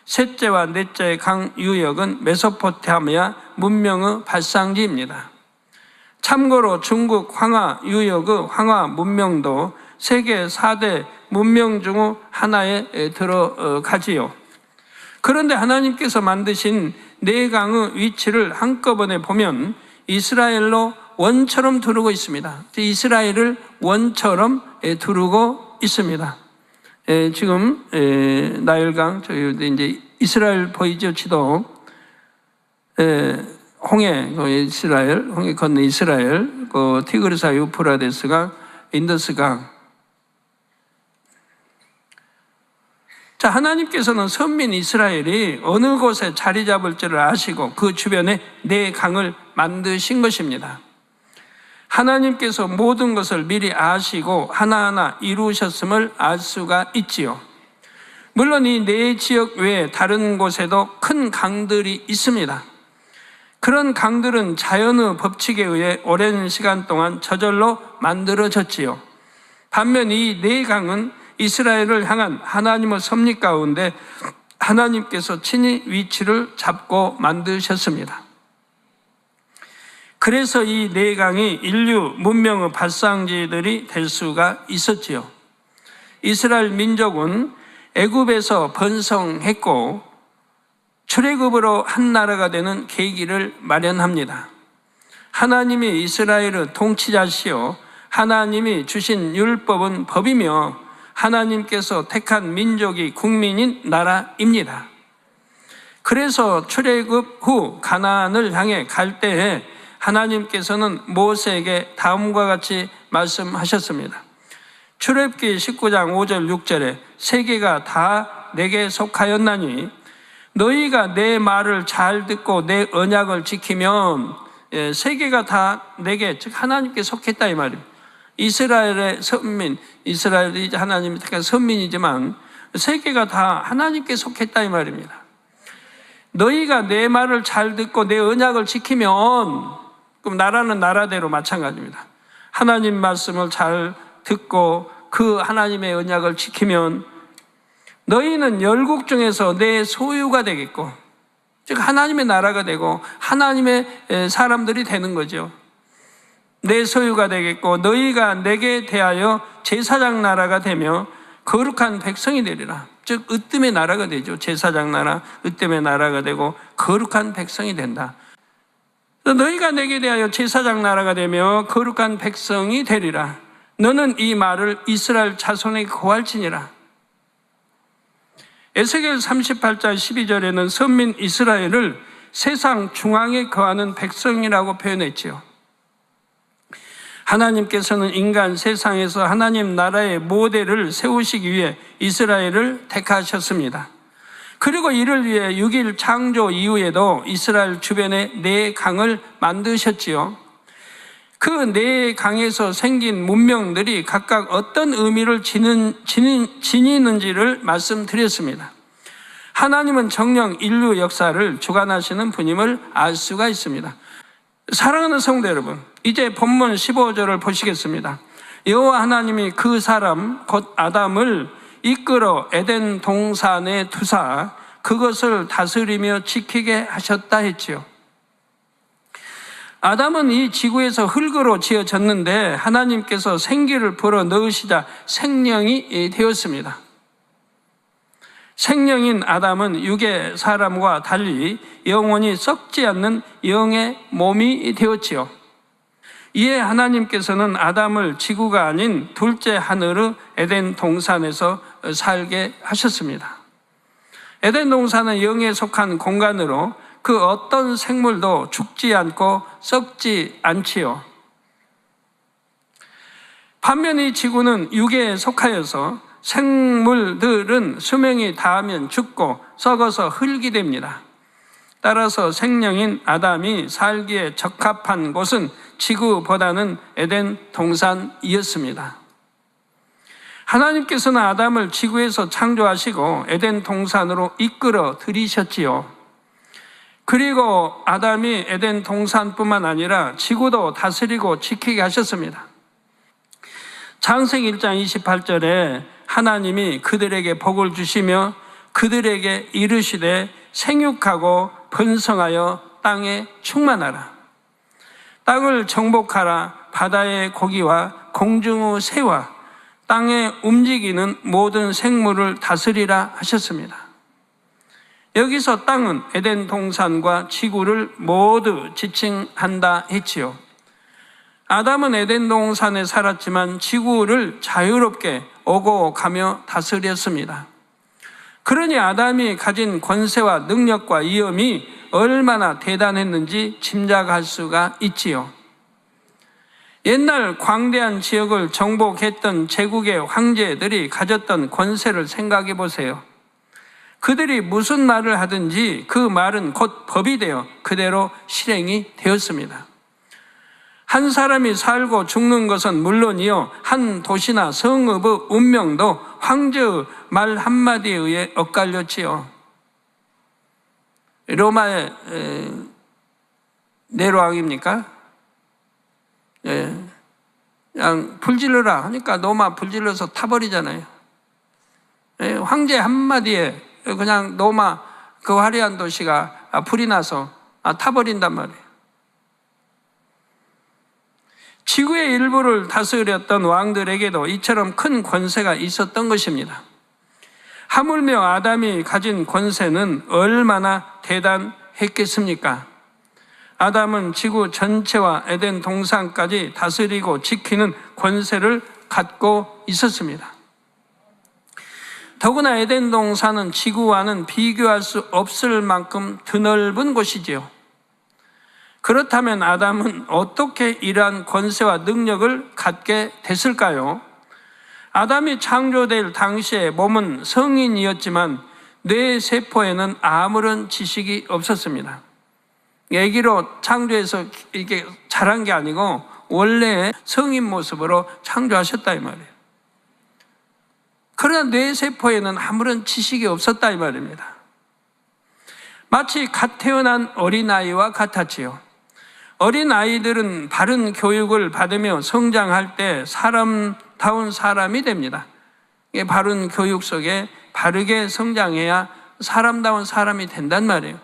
셋째와 넷째 강 유역은 메소포타미아 문명의 발상지입니다. 참고로 중국 황하 유역의 황하 문명도 세계 4대 문명 중 하나에 들어가지요. 그런데 하나님께서 만드신 네 강의 위치를 한꺼번에 보면 이스라엘로 원처럼 두르고 있습니다. 이스라엘을 원처럼 두르고 있습니다. 지금 나일강 저희 이제 이스라엘 보이죠 지도 홍해 이스라엘 홍해 건너 이스라엘 그 티그리스 유프라데스강 인더스강. 자, 하나님께서는 선민 이스라엘이 어느 곳에 자리 잡을지를 아시고 그 주변에 네 강을 만드신 것입니다. 하나님께서 모든 것을 미리 아시고 하나하나 이루셨음을 알 수가 있지요. 물론 이 네 지역 외에 다른 곳에도 큰 강들이 있습니다. 그런 강들은 자연의 법칙에 의해 오랜 시간 동안 저절로 만들어졌지요. 반면 이 네 강은 이스라엘을 향한 하나님의 섭리 가운데 하나님께서 친히 위치를 잡고 만드셨습니다. 그래서 이 네 강이 인류 문명의 발상지들이 될 수가 있었지요. 이스라엘 민족은 애굽에서 번성했고 출애굽으로 한 나라가 되는 계기를 마련합니다. 하나님이 이스라엘의 통치자시요 하나님이 주신 율법은 법이며 하나님께서 택한 민족이 국민인 나라입니다. 그래서 출애굽 후 가나안을 향해 갈 때에 하나님께서는 모세에게 다음과 같이 말씀하셨습니다. 출애굽기 19장 5절 6절에 세계가 다 내게 속하였나니 너희가 내 말을 잘 듣고 내 언약을 지키면 세계가 다 내게 즉 하나님께 속했다 이 말입니다. 이스라엘의 선민, 이스라엘이 하나님이 택한 선민이지만 세계가 다 하나님께 속했다 이 말입니다. 너희가 내 말을 잘 듣고 내 언약을 지키면 그럼 나라는 나라대로 마찬가지입니다. 하나님 말씀을 잘 듣고 그 하나님의 언약을 지키면 너희는 열국 중에서 내 소유가 되겠고 즉 하나님의 나라가 되고 하나님의 사람들이 되는 거죠. 내 소유가 되겠고 너희가 내게 대하여 제사장 나라가 되며 거룩한 백성이 되리라. 즉 으뜸의 나라가 되죠. 제사장 나라, 으뜸의 나라가 되고 거룩한 백성이 된다. 너희가 내게 대하여 제사장 나라가 되며 거룩한 백성이 되리라. 너는 이 말을 이스라엘 자손에게 고할지니라. 에스겔 38장 12절에는 선민 이스라엘을 세상 중앙에 거하는 백성이라고 표현했지요. 하나님께서는 인간 세상에서 하나님 나라의 모델을 세우시기 위해 이스라엘을 택하셨습니다. 그리고 이를 위해 6일 창조 이후에도 이스라엘 주변에 네 강을 만드셨지요. 그 네 강에서 생긴 문명들이 각각 어떤 의미를 지니는지를 말씀드렸습니다. 하나님은 정녕 인류 역사를 주관하시는 분임을 알 수가 있습니다. 사랑하는 성도 여러분, 이제 본문 15절을 보시겠습니다. 여호와 하나님이 그 사람 곧 아담을 이끌어 에덴 동산에 두사 그것을 다스리며 지키게 하셨다 했지요. 아담은 이 지구에서 흙으로 지어졌는데 하나님께서 생기를 불어 넣으시자 생명이 되었습니다. 생명인 아담은 육의 사람과 달리 영원히 썩지 않는 영의 몸이 되었지요. 이에 하나님께서는 아담을 지구가 아닌 둘째 하늘의 에덴 동산에서 살게 하셨습니다. 에덴 동산은 영에 속한 공간으로 그 어떤 생물도 죽지 않고 썩지 않지요. 반면에 이 지구는 육에 속하여서 생물들은 수명이 다하면 죽고 썩어서 흙이 됩니다. 따라서 생명인 아담이 살기에 적합한 곳은 지구보다는 에덴 동산이었습니다. 하나님께서는 아담을 지구에서 창조하시고 에덴 동산으로 이끌어 들이셨지요. 그리고 아담이 에덴 동산뿐만 아니라 지구도 다스리고 지키게 하셨습니다. 창세기 1장 28절에 하나님이 그들에게 복을 주시며 그들에게 이르시되 생육하고 번성하여 땅에 충만하라. 땅을 정복하라. 바다의 고기와 공중의 새와 땅에 움직이는 모든 생물을 다스리라 하셨습니다. 여기서 땅은 에덴 동산과 지구를 모두 지칭한다 했지요. 아담은 에덴 동산에 살았지만 지구를 자유롭게 오고 가며 다스렸습니다. 그러니 아담이 가진 권세와 능력과 위엄이 얼마나 대단했는지 짐작할 수가 있지요. 옛날 광대한 지역을 정복했던 제국의 황제들이 가졌던 권세를 생각해 보세요. 그들이 무슨 말을 하든지 그 말은 곧 법이 되어 그대로 실행이 되었습니다. 한 사람이 살고 죽는 것은 물론이요, 한 도시나 성읍의 운명도 황제의 말 한마디에 의해 엇갈렸지요. 로마의 네로왕입니까? 그냥 불질러라 하니까 로마 불질러서 타버리잖아요. 황제 한마디에 그냥 로마 그 화려한 도시가 불이 나서 타버린단 말이에요. 지구의 일부를 다스렸던 왕들에게도 이처럼 큰 권세가 있었던 것입니다. 하물며 아담이 가진 권세는 얼마나 대단했겠습니까? 아담은 지구 전체와 에덴 동산까지 다스리고 지키는 권세를 갖고 있었습니다. 더구나 에덴 동산은 지구와는 비교할 수 없을 만큼 드넓은 곳이지요. 그렇다면 아담은 어떻게 이러한 권세와 능력을 갖게 됐을까요? 아담이 창조될 당시에 몸은 성인이었지만 뇌 세포에는 아무런 지식이 없었습니다. 아기로 창조해서 이렇게 자란 게 아니고 원래 성인 모습으로 창조하셨다 이 말이에요. 그러나 뇌 세포에는 아무런 지식이 없었다 이 말입니다. 마치 갓 태어난 어린아이와 같았지요. 어린아이들은 바른 교육을 받으며 성장할 때 사람다운 사람이 됩니다. 바른 교육 속에 바르게 성장해야 사람다운 사람이 된단 말이에요.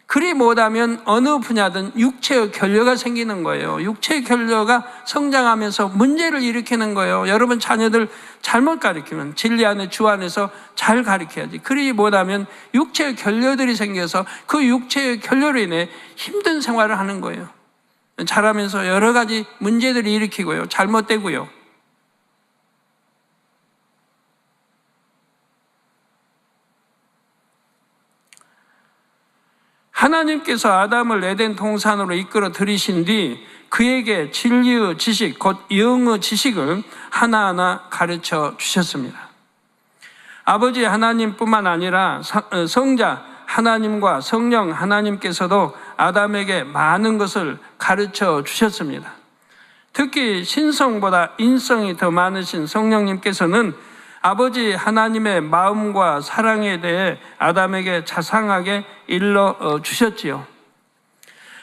그리 못하면 어느 분야든 육체의 결여가 생기는 거예요. 육체의 결여가 성장하면서 문제를 일으키는 거예요. 여러분 자녀들 잘못 가르치면 진리 안에 주 안에서 잘 가르쳐야지. 그리 못하면 육체의 결여들이 생겨서 그 육체의 결여로 인해 힘든 생활을 하는 거예요. 자라면서 여러 가지 문제들을 일으키고요. 잘못되고요. 하나님께서 아담을 에덴 동산으로 이끌어 들이신 뒤 그에게 진리의 지식, 곧 영의 지식을 하나하나 가르쳐 주셨습니다. 아버지 하나님뿐만 아니라 성자 하나님과 성령 하나님께서도 아담에게 많은 것을 가르쳐 주셨습니다. 특히 신성보다 인성이 더 많으신 성령님께서는 아버지 하나님의 마음과 사랑에 대해 아담에게 자상하게 일러 주셨지요.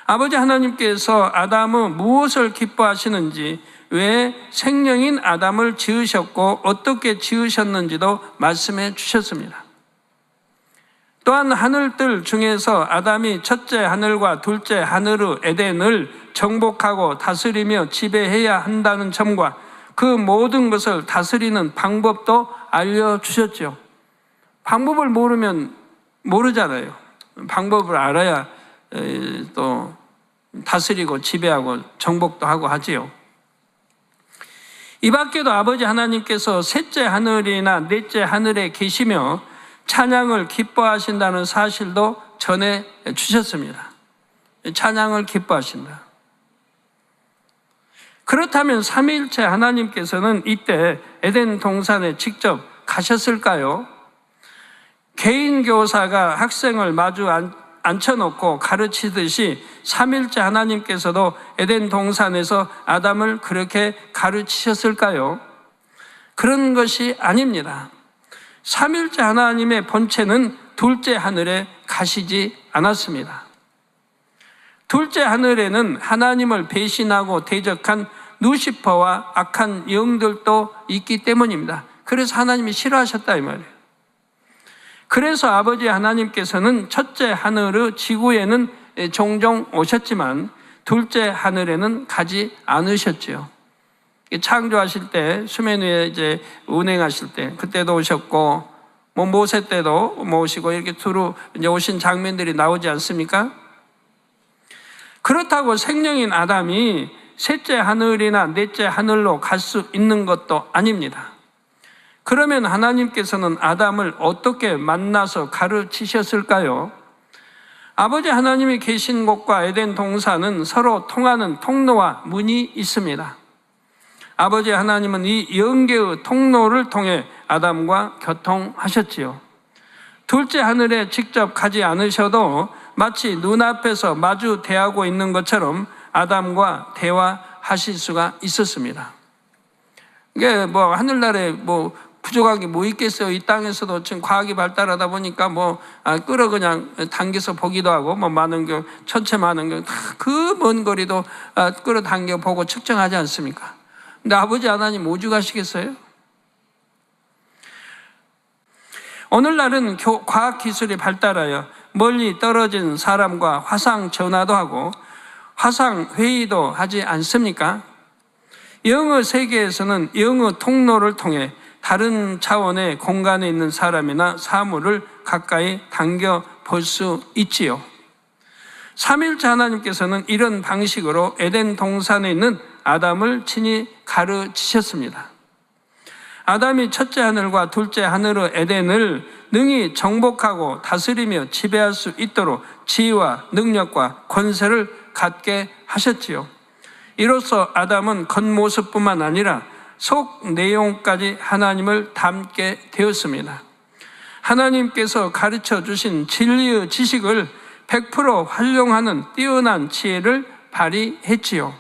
아버지 하나님께서 아담의 무엇을 기뻐하시는지, 왜 생명인 아담을 지으셨고 어떻게 지으셨는지도 말씀해 주셨습니다. 또한 하늘들 중에서 아담이 첫째 하늘과 둘째 하늘의 에덴을 정복하고 다스리며 지배해야 한다는 점과 그 모든 것을 다스리는 방법도 알려주셨죠. 방법을 모르면 모르잖아요. 방법을 알아야 또 다스리고 지배하고 정복도 하고 하지요. 이 밖에도 아버지 하나님께서 셋째 하늘이나 넷째 하늘에 계시며 찬양을 기뻐하신다는 사실도 전해 주셨습니다. 찬양을 기뻐하신다. 그렇다면 삼위일체 하나님께서는 이때 에덴 동산에 직접 가셨을까요? 개인 교사가 학생을 마주 앉혀놓고 가르치듯이 삼위일체 하나님께서도 에덴 동산에서 아담을 그렇게 가르치셨을까요? 그런 것이 아닙니다. 삼위일체 하나님의 본체는 둘째 하늘에 가시지 않았습니다. 둘째 하늘에는 하나님을 배신하고 대적한 루시퍼와 악한 영들도 있기 때문입니다. 그래서 하나님이 싫어하셨다 이 말이에요. 그래서 아버지 하나님께서는 첫째 하늘의 지구에는 종종 오셨지만 둘째 하늘에는 가지 않으셨지요. 창조하실 때 수면 위에 이제 운행하실 때 그때도 오셨고 뭐 모세 때도 오시고 이렇게 두루 이제 오신 장면들이 나오지 않습니까? 그렇다고 생명인 아담이 셋째 하늘이나 넷째 하늘로 갈 수 있는 것도 아닙니다. 그러면 하나님께서는 아담을 어떻게 만나서 가르치셨을까요? 아버지 하나님이 계신 곳과 에덴 동산은 서로 통하는 통로와 문이 있습니다. 아버지 하나님은 이 영계의 통로를 통해 아담과 교통하셨지요. 둘째 하늘에 직접 가지 않으셔도 마치 눈앞에서 마주 대하고 있는 것처럼 아담과 대화하실 수가 있었습니다. 이게 뭐 하늘나라에 뭐 부족한 게 뭐 있겠어요. 이 땅에서도 지금 과학이 발달하다 보니까 뭐 끌어 그냥 당겨서 보기도 하고 뭐 만원경, 천체 만원경 그 먼 거리도 끌어 당겨 보고 측정하지 않습니까? 근데 아버지 하나님 오죽하시겠어요? 오늘날은 과학기술이 발달하여 멀리 떨어진 사람과 화상 전화도 하고 화상 회의도 하지 않습니까? 영의 세계에서는 영의 통로를 통해 다른 차원의 공간에 있는 사람이나 사물을 가까이 당겨 볼 수 있지요. 삼위일체 하나님께서는 이런 방식으로 에덴 동산에 있는 아담을 친히 가르치셨습니다. 아담이 첫째 하늘과 둘째 하늘의 에덴을 능히 정복하고 다스리며 지배할 수 있도록 지혜와 능력과 권세를 갖게 하셨지요. 이로써 아담은 겉모습뿐만 아니라 속 내용까지 하나님을 닮게 되었습니다. 하나님께서 가르쳐 주신 진리의 지식을 100% 활용하는 뛰어난 지혜를 발휘했지요.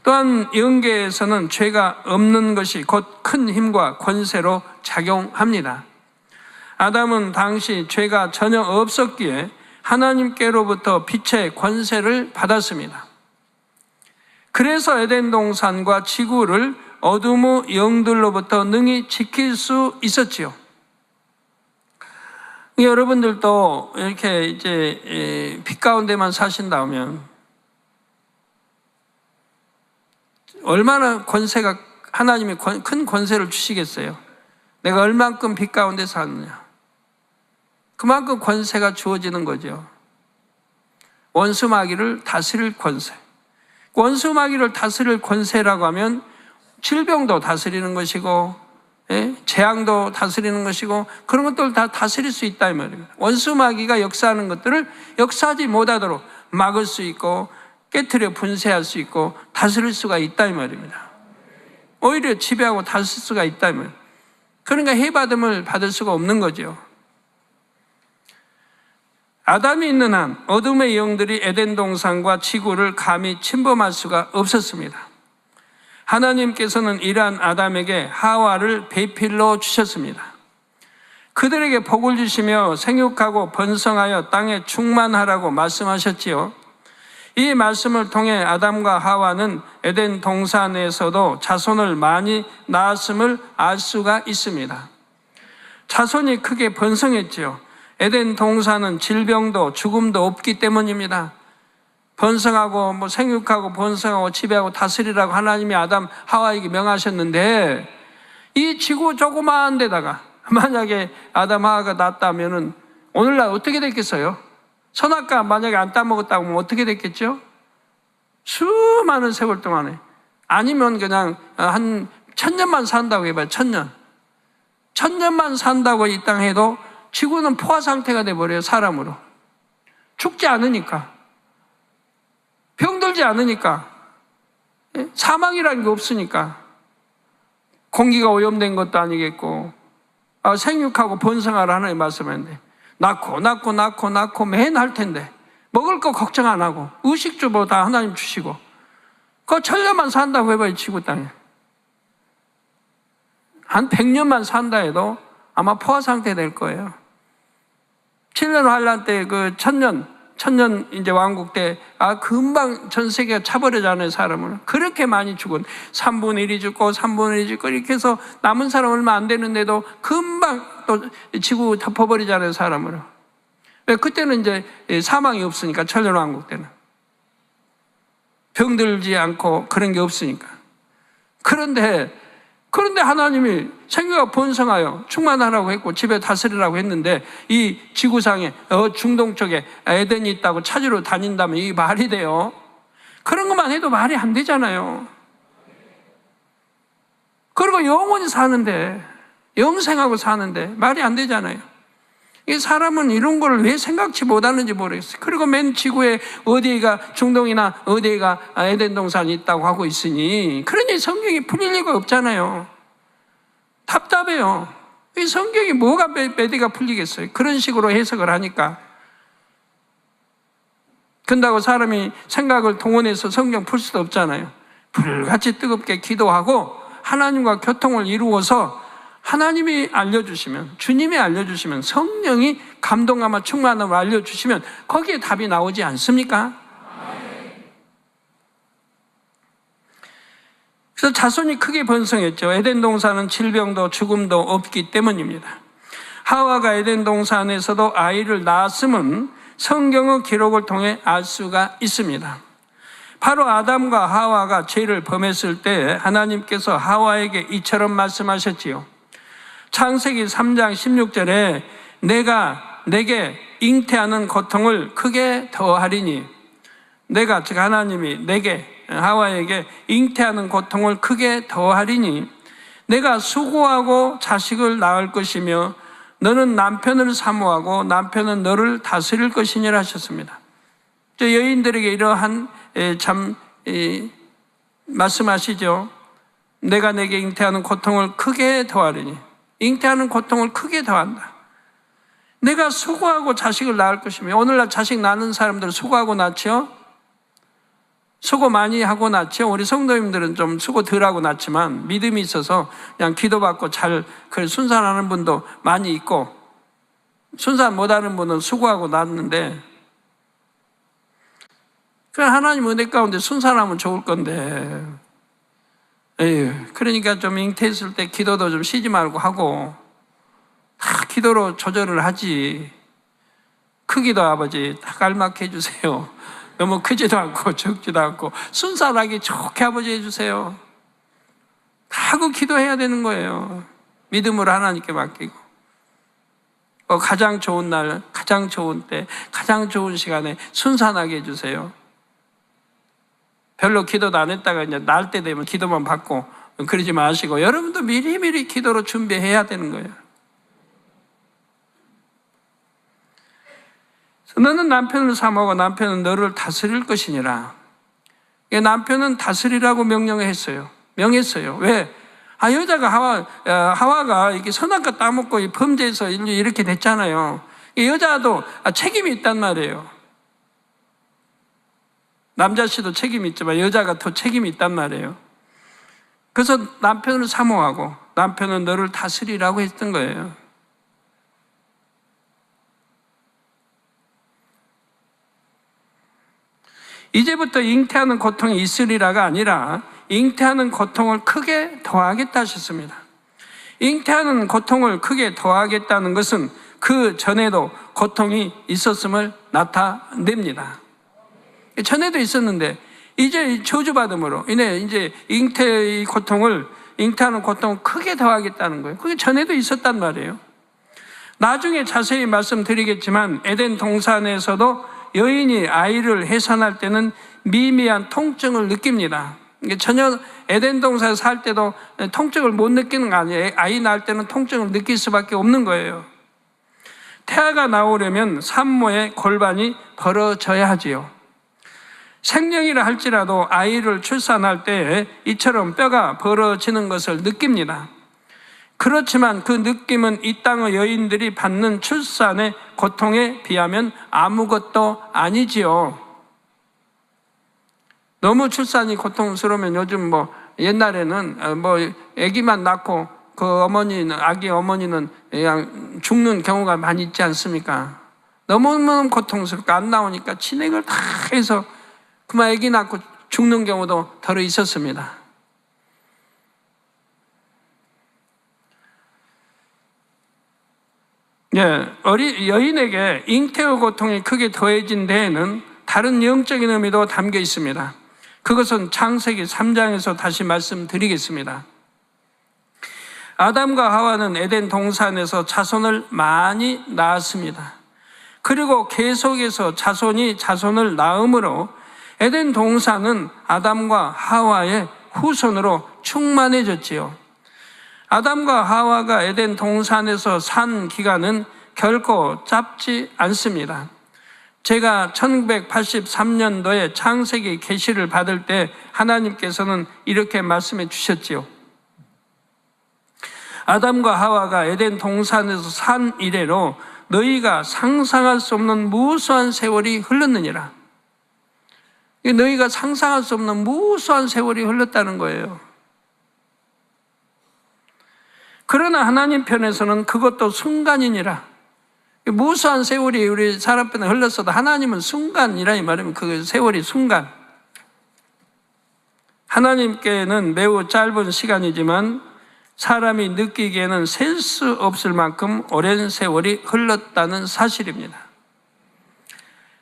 또한 영계에서는 죄가 없는 것이 곧 큰 힘과 권세로 작용합니다. 아담은 당시 죄가 전혀 없었기에 하나님께로부터 빛의 권세를 받았습니다. 그래서 에덴 동산과 지구를 어둠의 영들로부터 능히 지킬 수 있었지요. 여러분들도 이렇게 이제 빛 가운데만 사신다면 얼마나 권세가 하나님이 큰 권세를 주시겠어요? 내가 얼만큼 빛 가운데 사느냐? 그만큼 권세가 주어지는 거죠. 원수 마귀를 다스릴 권세. 원수 마귀를 다스릴 권세라고 하면 질병도 다스리는 것이고 재앙도 다스리는 것이고 그런 것들을 다 다스릴 수 있다 이 말입니다. 원수 마귀가 역사하는 것들을 역사하지 못하도록 막을 수 있고 깨트려 분쇄할 수 있고 다스릴 수가 있다 이 말입니다. 오히려 지배하고 다스릴 수가 있다 이 말입니다. 그러니까 해받음을 받을 수가 없는 거죠. 아담이 있는 한 어둠의 영들이 에덴 동산과 지구를 감히 침범할 수가 없었습니다. 하나님께서는 이러한 아담에게 하와를 배필로 주셨습니다. 그들에게 복을 주시며 생육하고 번성하여 땅에 충만하라고 말씀하셨지요. 이 말씀을 통해 아담과 하와는 에덴 동산에서도 자손을 많이 낳았음을 알 수가 있습니다. 자손이 크게 번성했지요. 에덴 동산은 질병도 죽음도 없기 때문입니다. 번성하고 뭐 생육하고 번성하고 지배하고 다스리라고 하나님이 아담 하와에게 명하셨는데 이 지구 조그마한 데다가 만약에 아담 하와가 낳았다면은 오늘날 어떻게 됐겠어요? 선악과 만약에 안 따먹었다고 하면 어떻게 됐겠죠? 수많은 세월 동안에. 아니면 그냥 한 1000년만 산다고 해봐요. 1000년. 1000년만 산다고 이 땅 해도 지구는 포화 상태가 돼버려요. 사람으로. 죽지 않으니까. 병들지 않으니까. 사망이라는 게 없으니까. 공기가 오염된 것도 아니겠고. 생육하고 번성하라 하나님 말씀했는데 낳고 매일 할 텐데 먹을 거 걱정 안 하고 의식주보 다 하나님 주시고 그거 1000년만 산다고 해봐요. 지구 땅에 한 100년만 산다 해도 아마 포화 상태 될 거예요. 7년 환란 때 그 1000년 이제 왕국 때 금방 전 세계가 차버리잖아요. 사람을 그렇게 많이 죽은 3분의 1이 죽고 3분의 1이 죽고 이렇게 해서 남은 사람 얼마 안 되는데도 금방 또 지구 덮어버리잖아요. 사람을. 그때는 이제 사망이 없으니까 천년 왕국 때는 병들지 않고 그런 게 없으니까. 그런데 하나님이 생명과 번성하여 충만하라고 했고 집에 다스리라고 했는데 이 지구상에 중동 쪽에 에덴이 있다고 찾으러 다닌다면 이게 말이 돼요? 그런 것만 해도 말이 안 되잖아요. 그리고 영원히 사는데 영생하고 사는데 말이 안 되잖아요. 이 사람은 이런 걸 왜 생각지 못하는지 모르겠어요. 그리고 맨 지구에 어디가 중동이나 어디가 에덴 동산이 있다고 하고 있으니 그러니 성경이 풀릴 리가 없잖아요. 답답해요. 이 성경이 뭐가 매대가 풀리겠어요. 그런 식으로 해석을 하니까. 그런다고 사람이 생각을 동원해서 성경 풀 수도 없잖아요. 불같이 뜨겁게 기도하고 하나님과 교통을 이루어서 하나님이 알려주시면, 주님이 알려주시면, 성령이 감동하며 충만함을 알려주시면 거기에 답이 나오지 않습니까? 그래서 자손이 크게 번성했죠. 에덴 동산은 질병도 죽음도 없기 때문입니다. 하와가 에덴 동산에서도 아이를 낳았음은 성경의 기록을 통해 알 수가 있습니다. 바로 아담과 하와가 죄를 범했을 때 하나님께서 하와에게 이처럼 말씀하셨지요. 창세기 3장 16절에 내가 내게 잉태하는 고통을 크게 더하리니, 내가 즉 하나님이 내게 하와에게 잉태하는 고통을 크게 더하리니 내가 수고하고 자식을 낳을 것이며 너는 남편을 사모하고 남편은 너를 다스릴 것이니라 하셨습니다. 여인들에게 이러한 말씀하시죠. 내가 내게 잉태하는 고통을 크게 더하리니, 잉태하는 고통을 크게 더한다. 내가 수고하고 자식을 낳을 것이며, 오늘날 자식 낳는 사람들 수고하고 낳죠? 수고 많이 하고 낳죠? 우리 성도님들은 좀 수고 덜 하고 낳지만 믿음이 있어서 그냥 기도받고 잘 순산하는 분도 많이 있고, 순산 못하는 분은 수고하고 낳는데, 하나님 은혜 가운데 순산하면 좋을 건데, 그러니까 좀 잉태했을 때 기도도 좀 쉬지 말고 하고 다 기도로 조절을 하지. 크기도 아버지 딱 알맞게 해주세요. 너무 크지도 않고 적지도 않고 순산하기 좋게 아버지 해주세요. 하고 기도해야 되는 거예요. 믿음으로 하나님께 맡기고 가장 좋은 날, 가장 좋은 때, 가장 좋은 시간에 순산하게 해주세요. 별로 기도도 안 했다가 이제 낳을 때 되면 기도만 받고 그러지 마시고 여러분도 미리미리 기도로 준비해야 되는 거예요. 너는 남편을 사모하고 남편은 너를 다스릴 것이니라. 남편은 다스리라고 명령했어요. 명했어요. 왜? 여자가 하와가 이렇게 선악과 따먹고 범죄해서 이렇게 됐잖아요. 여자도 책임이 있단 말이에요. 남자 씨도 책임이 있지만 여자가 더 책임이 있단 말이에요. 그래서 남편을 사모하고 남편은 너를 다스리라고 했던 거예요. 이제부터 잉태하는 고통이 있으리라가 아니라 잉태하는 고통을 크게 더하겠다 하셨습니다. 잉태하는 고통을 크게 더하겠다는 것은 그 전에도 고통이 있었음을 나타냅니다. 전에도 있었는데 이제 저주받음으로 이제 잉태의 고통을 잉태하는 고통을 크게 더하겠다는 거예요. 그게 전에도 있었단 말이에요. 나중에 자세히 말씀드리겠지만 에덴 동산에서도 여인이 아이를 해산할 때는 미미한 통증을 느낍니다. 전혀 에덴 동산에 살 때도 통증을 못 느끼는 거 아니에요. 아이 낳을 때는 통증을 느낄 수밖에 없는 거예요. 태아가 나오려면 산모의 골반이 벌어져야 하지요. 생령이라 할지라도 아이를 출산할 때 이처럼 뼈가 벌어지는 것을 느낍니다. 그렇지만 그 느낌은 이 땅의 여인들이 받는 출산의 고통에 비하면 아무것도 아니지요. 너무 출산이 고통스러우면 요즘 옛날에는 아기만 낳고 아기 어머니는 그냥 죽는 경우가 많이 있지 않습니까? 너무너무 고통스럽고 안 나오니까 진액을 다 해서 그만 아기 낳고 죽는 경우도 더러 있었습니다. 여인에게 잉태의 고통이 크게 더해진 데에는 다른 영적인 의미도 담겨 있습니다. 그것은 창세기 3장에서 다시 말씀드리겠습니다. 아담과 하와는 에덴 동산에서 자손을 많이 낳았습니다. 그리고 계속해서 자손이 자손을 낳음으로 에덴 동산은 아담과 하와의 후손으로 충만해졌지요. 아담과 하와가 에덴 동산에서 산 기간은 결코 짧지 않습니다. 제가 1983년도에 창세기 계시를 받을 때 하나님께서는 이렇게 말씀해 주셨지요. 아담과 하와가 에덴 동산에서 산 이래로 너희가 상상할 수 없는 무수한 세월이 흘렀느니라. 너희가 상상할 수 없는 무수한 세월이 흘렀다는 거예요. 그러나 하나님 편에서는 그것도 순간이니라. 무수한 세월이 우리 사람 편에 흘렀어도 하나님은 순간이라 이 말이면 그 세월이 순간. 하나님께는 매우 짧은 시간이지만 사람이 느끼기에는 셀 수 없을 만큼 오랜 세월이 흘렀다는 사실입니다.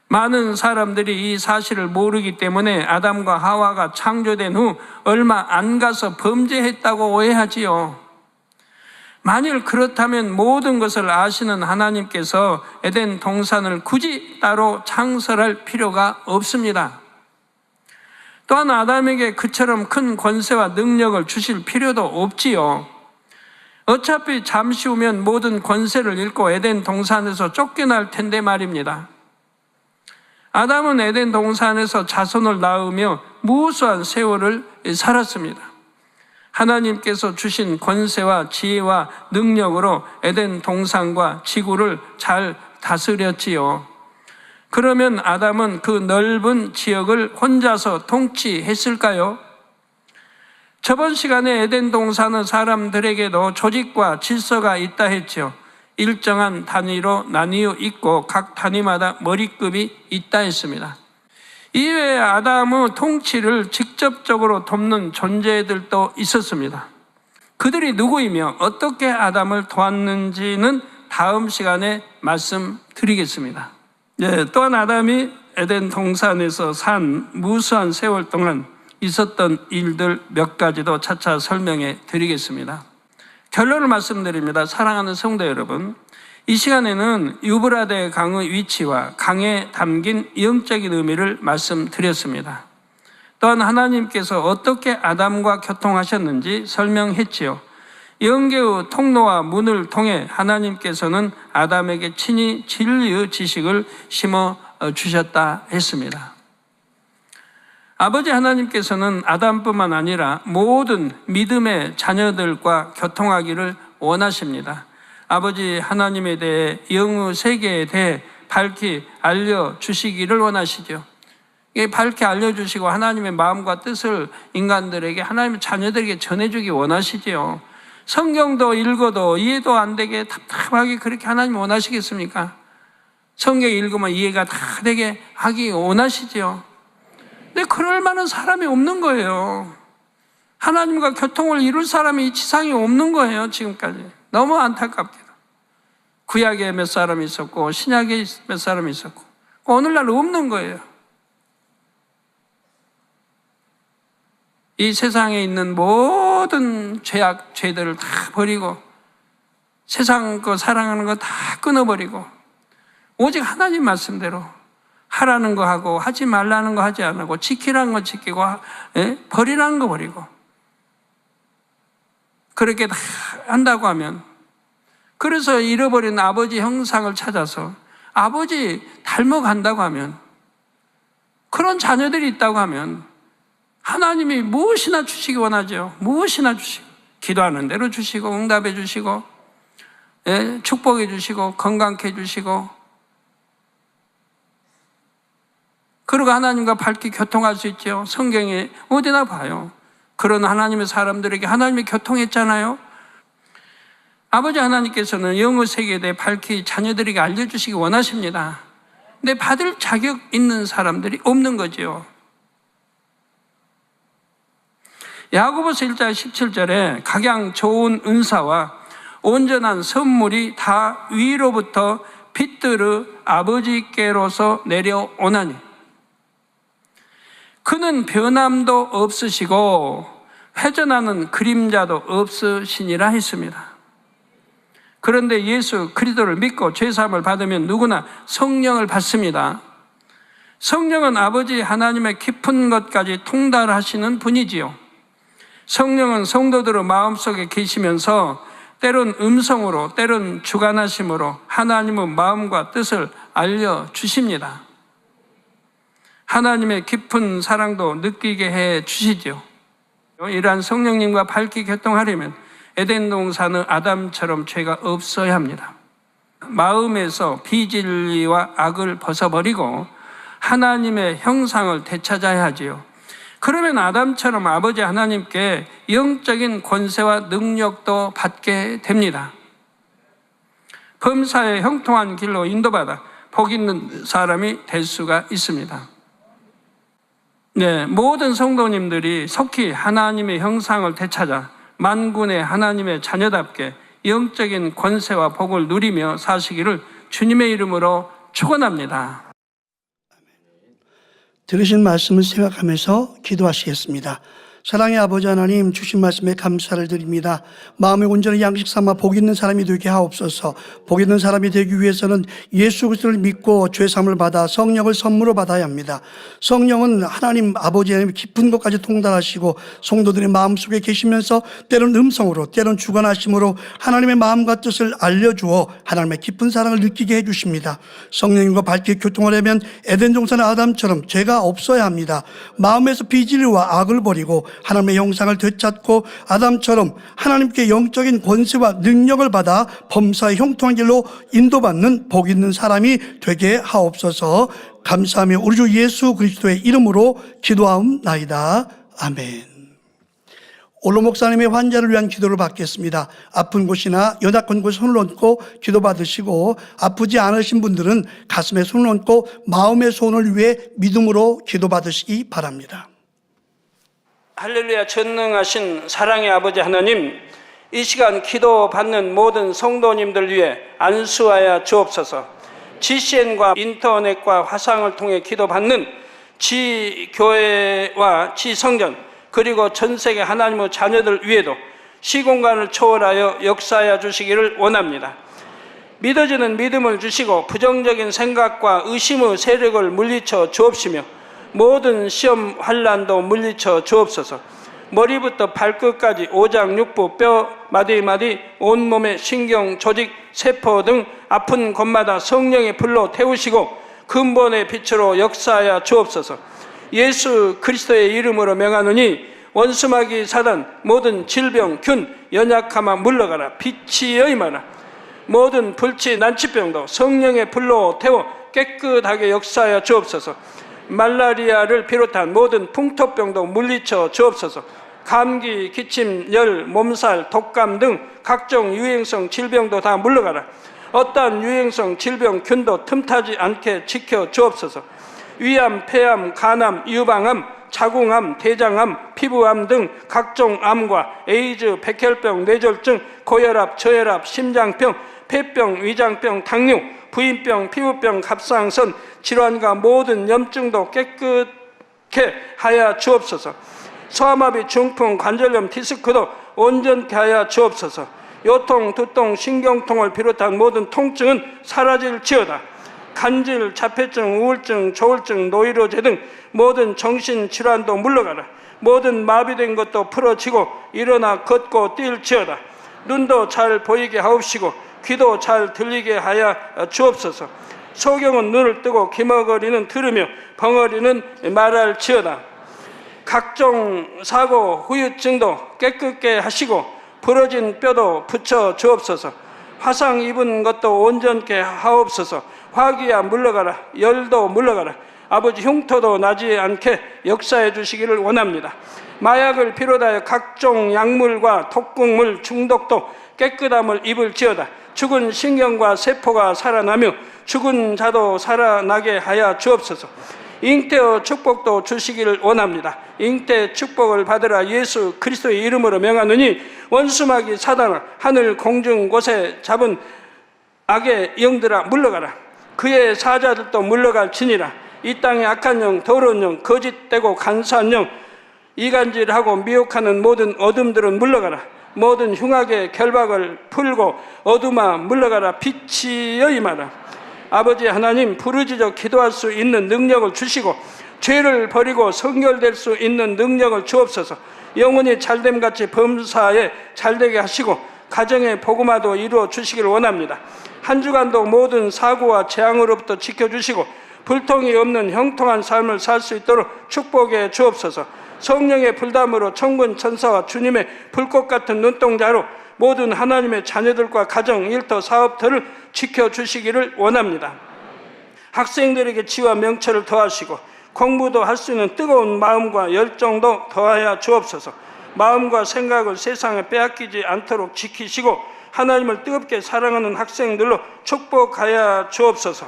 많은 사람들이 이 사실을 모르기 때문에 아담과 하와가 창조된 후 얼마 안 가서 범죄했다고 오해하지요. 만일 그렇다면 모든 것을 아시는 하나님께서 에덴 동산을 굳이 따로 창설할 필요가 없습니다. 또한 아담에게 그처럼 큰 권세와 능력을 주실 필요도 없지요. 어차피 잠시 후면 모든 권세를 잃고 에덴 동산에서 쫓겨날 텐데 말입니다. 아담은 에덴 동산에서 자손을 낳으며 무수한 세월을 살았습니다. 하나님께서 주신 권세와 지혜와 능력으로 에덴 동산과 지구를 잘 다스렸지요. 그러면 아담은 그 넓은 지역을 혼자서 통치했을까요? 저번 시간에 에덴 동산은 사람들에게도 조직과 질서가 있다 했죠. 일정한 단위로 나뉘어 있고 각 단위마다 머리급이 있다 했습니다. 이외에 아담의 통치를 직접적으로 돕는 존재들도 있었습니다. 그들이 누구이며 어떻게 아담을 도왔는지는 다음 시간에 말씀드리겠습니다. 또한 아담이 에덴 동산에서 산 무수한 세월 동안 있었던 일들 몇 가지도 차차 설명해 드리겠습니다. 결론을 말씀드립니다. 사랑하는 성도 여러분, 이 시간에는 유브라데 강의 위치와 강에 담긴 영적인 의미를 말씀드렸습니다. 또한 하나님께서 어떻게 아담과 교통하셨는지 설명했지요. 영계의 통로와 문을 통해 하나님께서는 아담에게 친히 진리의 지식을 심어 주셨다 했습니다. 아버지 하나님께서는 아담뿐만 아니라 모든 믿음의 자녀들과 교통하기를 원하십니다. 아버지 하나님에 대해 영의 세계에 대해 밝히 알려주시기를 원하시죠. 이게 밝히 알려주시고 하나님의 마음과 뜻을 인간들에게, 하나님의 자녀들에게 전해주기 원하시지요. 성경도 읽어도 이해도 안 되게 답답하게 그렇게 하나님 원하시겠습니까? 성경 읽으면 이해가 다 되게 하기 원하시지요. 근데 그럴 만한 사람이 없는 거예요. 하나님과 교통을 이룰 사람이 이 지상에 없는 거예요. 지금까지 너무 안타깝게도. 구약에 몇 사람이 있었고 신약에 몇 사람이 있었고 오늘날 없는 거예요. 이 세상에 있는 모든 모든 죄들을 다 버리고 세상 거 사랑하는 거 다 끊어버리고 오직 하나님 말씀대로 하라는 거 하고 하지 말라는 거 하지 않고 지키라는 거 지키고 버리라는 거 버리고 그렇게 다 한다고 하면, 그래서 잃어버린 아버지 형상을 찾아서 아버지 닮아간다고 하면, 그런 자녀들이 있다고 하면 하나님이 무엇이나 주시기 원하죠. 무엇이나 주시고, 기도하는 대로 주시고 응답해 주시고 축복해 주시고 건강케 해 주시고, 그리고 하나님과 밝게 교통할 수 있죠. 성경에 어디나 봐요. 그런 하나님의 사람들에게 하나님이 교통했잖아요. 아버지 하나님께서는 영의 세계에 대해 밝히 자녀들에게 알려주시기 원하십니다. 근데 받을 자격 있는 사람들이 없는 거죠. 야고보서 1장 17절에 각양 좋은 은사와 온전한 선물이 다 위로부터 빛들의 아버지께로서 내려오나니 그는 변함도 없으시고 회전하는 그림자도 없으시니라 했습니다. 그런데 예수 그리스도를 믿고 죄사함을 받으면 누구나 성령을 받습니다. 성령은 아버지 하나님의 깊은 것까지 통달하시는 분이지요. 성령은 성도들의 마음속에 계시면서 때론 음성으로 때론 주관하심으로 하나님의 마음과 뜻을 알려주십니다. 하나님의 깊은 사랑도 느끼게 해 주시죠. 이러한 성령님과 밝게 교통하려면 에덴 동산의 아담처럼 죄가 없어야 합니다. 마음에서 비진리와 악을 벗어버리고 하나님의 형상을 되찾아야 하지요. 그러면 아담처럼 아버지 하나님께 영적인 권세와 능력도 받게 됩니다. 범사의 형통한 길로 인도받아 복 있는 사람이 될 수가 있습니다. 네, 모든 성도님들이 속히 하나님의 형상을 되찾아 만군의 하나님의 자녀답게 영적인 권세와 복을 누리며 사시기를 주님의 이름으로 축원합니다. 들으신 말씀을 생각하면서 기도하시겠습니다. 사랑의 아버지 하나님, 주신 말씀에 감사를 드립니다. 마음의 온전히 양식 삼아 복 있는 사람이 되게 하옵소서. 복 있는 사람이 되기 위해서는 예수 그리스도를 믿고 죄사함을 받아 성령을 선물로 받아야 합니다. 성령은 하나님 아버지의 깊은 것까지 통달하시고 성도들의 마음속에 계시면서 때론 음성으로 때론 주관하심으로 하나님의 마음과 뜻을 알려주어 하나님의 깊은 사랑을 느끼게 해주십니다. 성령님과 밝게 교통하려면 에덴 동산의 아담처럼 죄가 없어야 합니다. 마음에서 비진리와 악을 버리고 하나님의 형상을 되찾고 아담처럼 하나님께 영적인 권세와 능력을 받아 범사의 형통한 길로 인도받는 복 있는 사람이 되게 하옵소서. 감사하며 우리 주 예수 그리스도의 이름으로 기도하옵나이다. 아멘. 올로 목사님의 환자를 위한 기도를 받겠습니다. 아픈 곳이나 연약한 곳에 손을 얹고 기도 받으시고, 아프지 않으신 분들은 가슴에 손을 얹고 마음의 소원을 위해 믿음으로 기도 받으시기 바랍니다. 할렐루야. 전능하신 사랑의 아버지 하나님, 이 시간 기도 받는 모든 성도님들 위해 안수하여 주옵소서. GCN과 인터넷과 화상을 통해 기도 받는 지교회와 지성전 그리고 전 세계 하나님의 자녀들 위에도 시공간을 초월하여 역사하여 주시기를 원합니다. 믿어지는 믿음을 주시고 부정적인 생각과 의심의 세력을 물리쳐 주옵시며 모든 시험 환난도 물리쳐 주옵소서. 머리부터 발끝까지 오장육부 뼈 마디마디 온몸의 신경 조직 세포 등 아픈 곳마다 성령의 불로 태우시고 근본의 빛으로 역사하여 주옵소서. 예수 그리스도의 이름으로 명하노니 원수마귀 사단 모든 질병 균 연약함아 물러가라. 빛이 여임하라. 모든 불치 난치병도 성령의 불로 태워 깨끗하게 역사하여 주옵소서. 말라리아를 비롯한 모든 풍토병도 물리쳐 주옵소서. 감기, 기침, 열, 몸살, 독감 등 각종 유행성 질병도 다 물러가라. 어떠한 유행성 질병 균도 틈타지 않게 지켜 주옵소서. 위암, 폐암, 간암, 유방암, 자궁암, 대장암, 피부암 등 각종 암과 에이즈, 백혈병, 뇌졸중, 고혈압, 저혈압, 심장병, 폐병, 위장병, 당뇨, 부인병, 피부병, 갑상선, 질환과 모든 염증도 깨끗게 하여 주옵소서. 소아마비, 중풍, 관절염, 디스크도 온전케 하여 주옵소서. 요통, 두통, 신경통을 비롯한 모든 통증은 사라질지어다. 간질, 자폐증, 우울증, 조울증, 노이로제 등 모든 정신질환도 물러가라. 모든 마비된 것도 풀어지고 일어나 걷고 뛸지어다. 눈도 잘 보이게 하옵시고 귀도 잘 들리게 하여 주옵소서. 소경은 눈을 뜨고 기머거리는 들으며 벙어리는 말할지어다. 각종 사고, 후유증도 깨끗게 하시고 부러진 뼈도 붙여 주옵소서. 화상 입은 것도 온전케 하옵소서. 화기야 물러가라. 열도 물러가라. 아버지 흉터도 나지 않게 역사해 주시기를 원합니다. 마약을 비롯하여 각종 약물과 독극물 중독도 깨끗함을 입을지어다. 죽은 신경과 세포가 살아나며 죽은 자도 살아나게 하여 주옵소서. 잉태의 축복도 주시기를 원합니다. 잉태 축복을 받으라. 예수 그리스도의 이름으로 명하노니 원수마귀 사단아, 하늘 공중 곳에 잡은 악의 영들아 물러가라. 그의 사자들도 물러갈지니라. 이 땅의 악한 영, 더러운 영, 거짓되고 간사한 영, 이간질하고 미혹하는 모든 어둠들은 물러가라. 모든 흉악의 결박을 풀고 어둠아 물러가라. 빛이여 임하라. 아버지 하나님, 부르짖어 기도할 수 있는 능력을 주시고 죄를 버리고 성결될 수 있는 능력을 주옵소서. 영혼이 잘됨같이 범사에 잘되게 하시고 가정의 복음화도 이루어 주시기를 원합니다. 한 주간도 모든 사고와 재앙으로부터 지켜주시고 불통이 없는 형통한 삶을 살 수 있도록 축복해 주옵소서. 성령의 불담으로 천군 천사와 주님의 불꽃 같은 눈동자로 모든 하나님의 자녀들과 가정, 일터, 사업터를 지켜주시기를 원합니다. 학생들에게 지와 명철을 더하시고 공부도 할 수 있는 뜨거운 마음과 열정도 더하여 주옵소서. 마음과 생각을 세상에 빼앗기지 않도록 지키시고 하나님을 뜨겁게 사랑하는 학생들로 축복하여 주옵소서.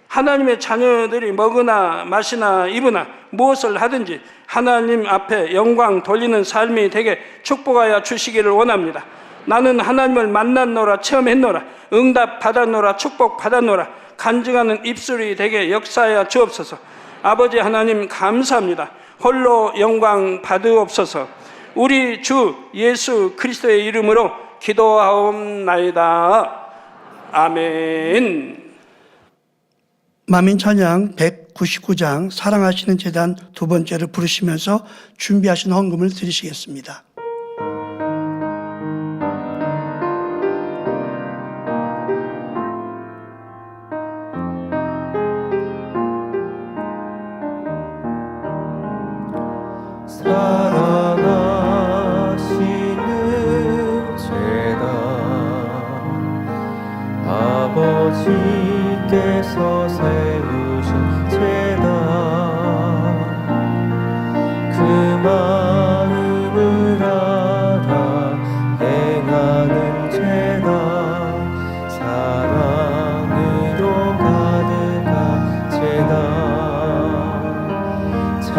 하나님의 자녀들이 먹으나 마시나 입으나 무엇을 하든지 하나님 앞에 영광 돌리는 삶이 되게 축복하여 주시기를 원합니다. 나는 하나님을 만났노라, 체험했노라, 응답 받았노라, 축복 받았노라, 간증하는 입술이 되게 역사하여 주옵소서. 아버지 하나님 감사합니다. 홀로 영광 받으옵소서. 우리 주 예수 그리스도의 이름으로 기도하옵나이다. 아멘. 만민 찬양 199장 사랑하시는 제단 두 번째를 부르시면서 준비하신 헌금을 드리시겠습니다. 사랑하시는 제단 아버지께서 세우신 제단 그 마음을 알아 행하는 제단 사랑으로 가득한 제단 참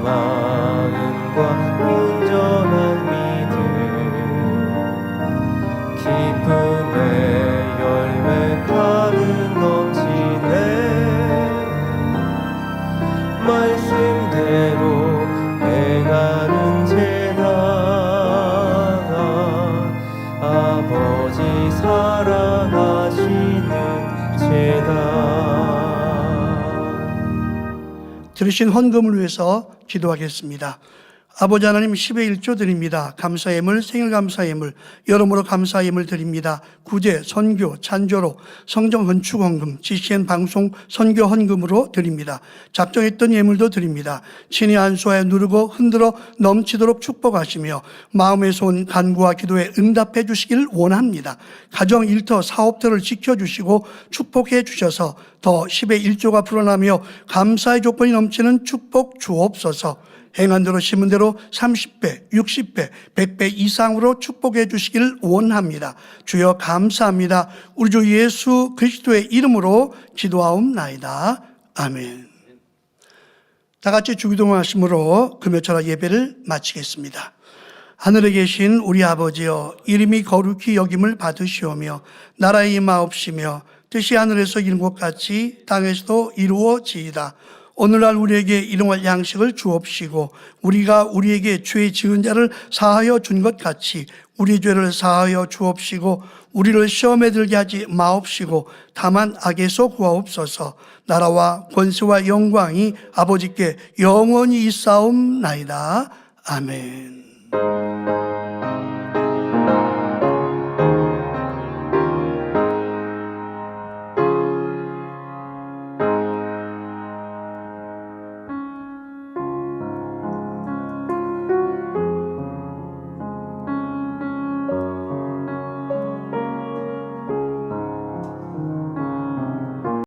마음과 온전한 믿음 기쁨의 열매 가득 넘치네 말씀대로 행하는 제단 아버지 사랑하시는 제단 들으신 헌금을 위해서 기도하겠습니다. 아버지 하나님 10의 1조 드립니다. 감사예물, 생일감사예물, 여러모로 감사예물 드립니다. 구제, 선교, 찬조로, 성정 건축 헌금, GCN 방송 선교 헌금으로 드립니다. 작정했던 예물도 드립니다. 친히 안수하여 누르고 흔들어 넘치도록 축복하시며 마음에서 온 간구와 기도에 응답해 주시길 원합니다. 가정, 일터, 사업터를 지켜주시고 축복해 주셔서 더 10의 1조가 불어나며 감사의 조건이 넘치는 축복 주옵소서. 행한 대로 심은 대로 30배, 60배, 100배 이상으로 축복해 주시기를 원합니다. 주여 감사합니다. 우리 주 예수 그리스도의 이름으로 기도하옵나이다. 아멘. 다 같이 주기도문 하심으로 금요철학 예배를 마치겠습니다. 하늘에 계신 우리 아버지여, 이름이 거룩히 여김을 받으시오며 나라의 임하옵시며 뜻이 하늘에서 이룬 것 같이 땅에서도 이루어지이다. 오늘날 우리에게 일용할 양식을 주옵시고 우리가 우리에게 죄 지은 자를 사하여 준 것 같이 우리 죄를 사하여 주옵시고 우리를 시험에 들게 하지 마옵시고 다만 악에서 구하옵소서. 나라와 권세와 영광이 아버지께 영원히 있사옵나이다. 아멘.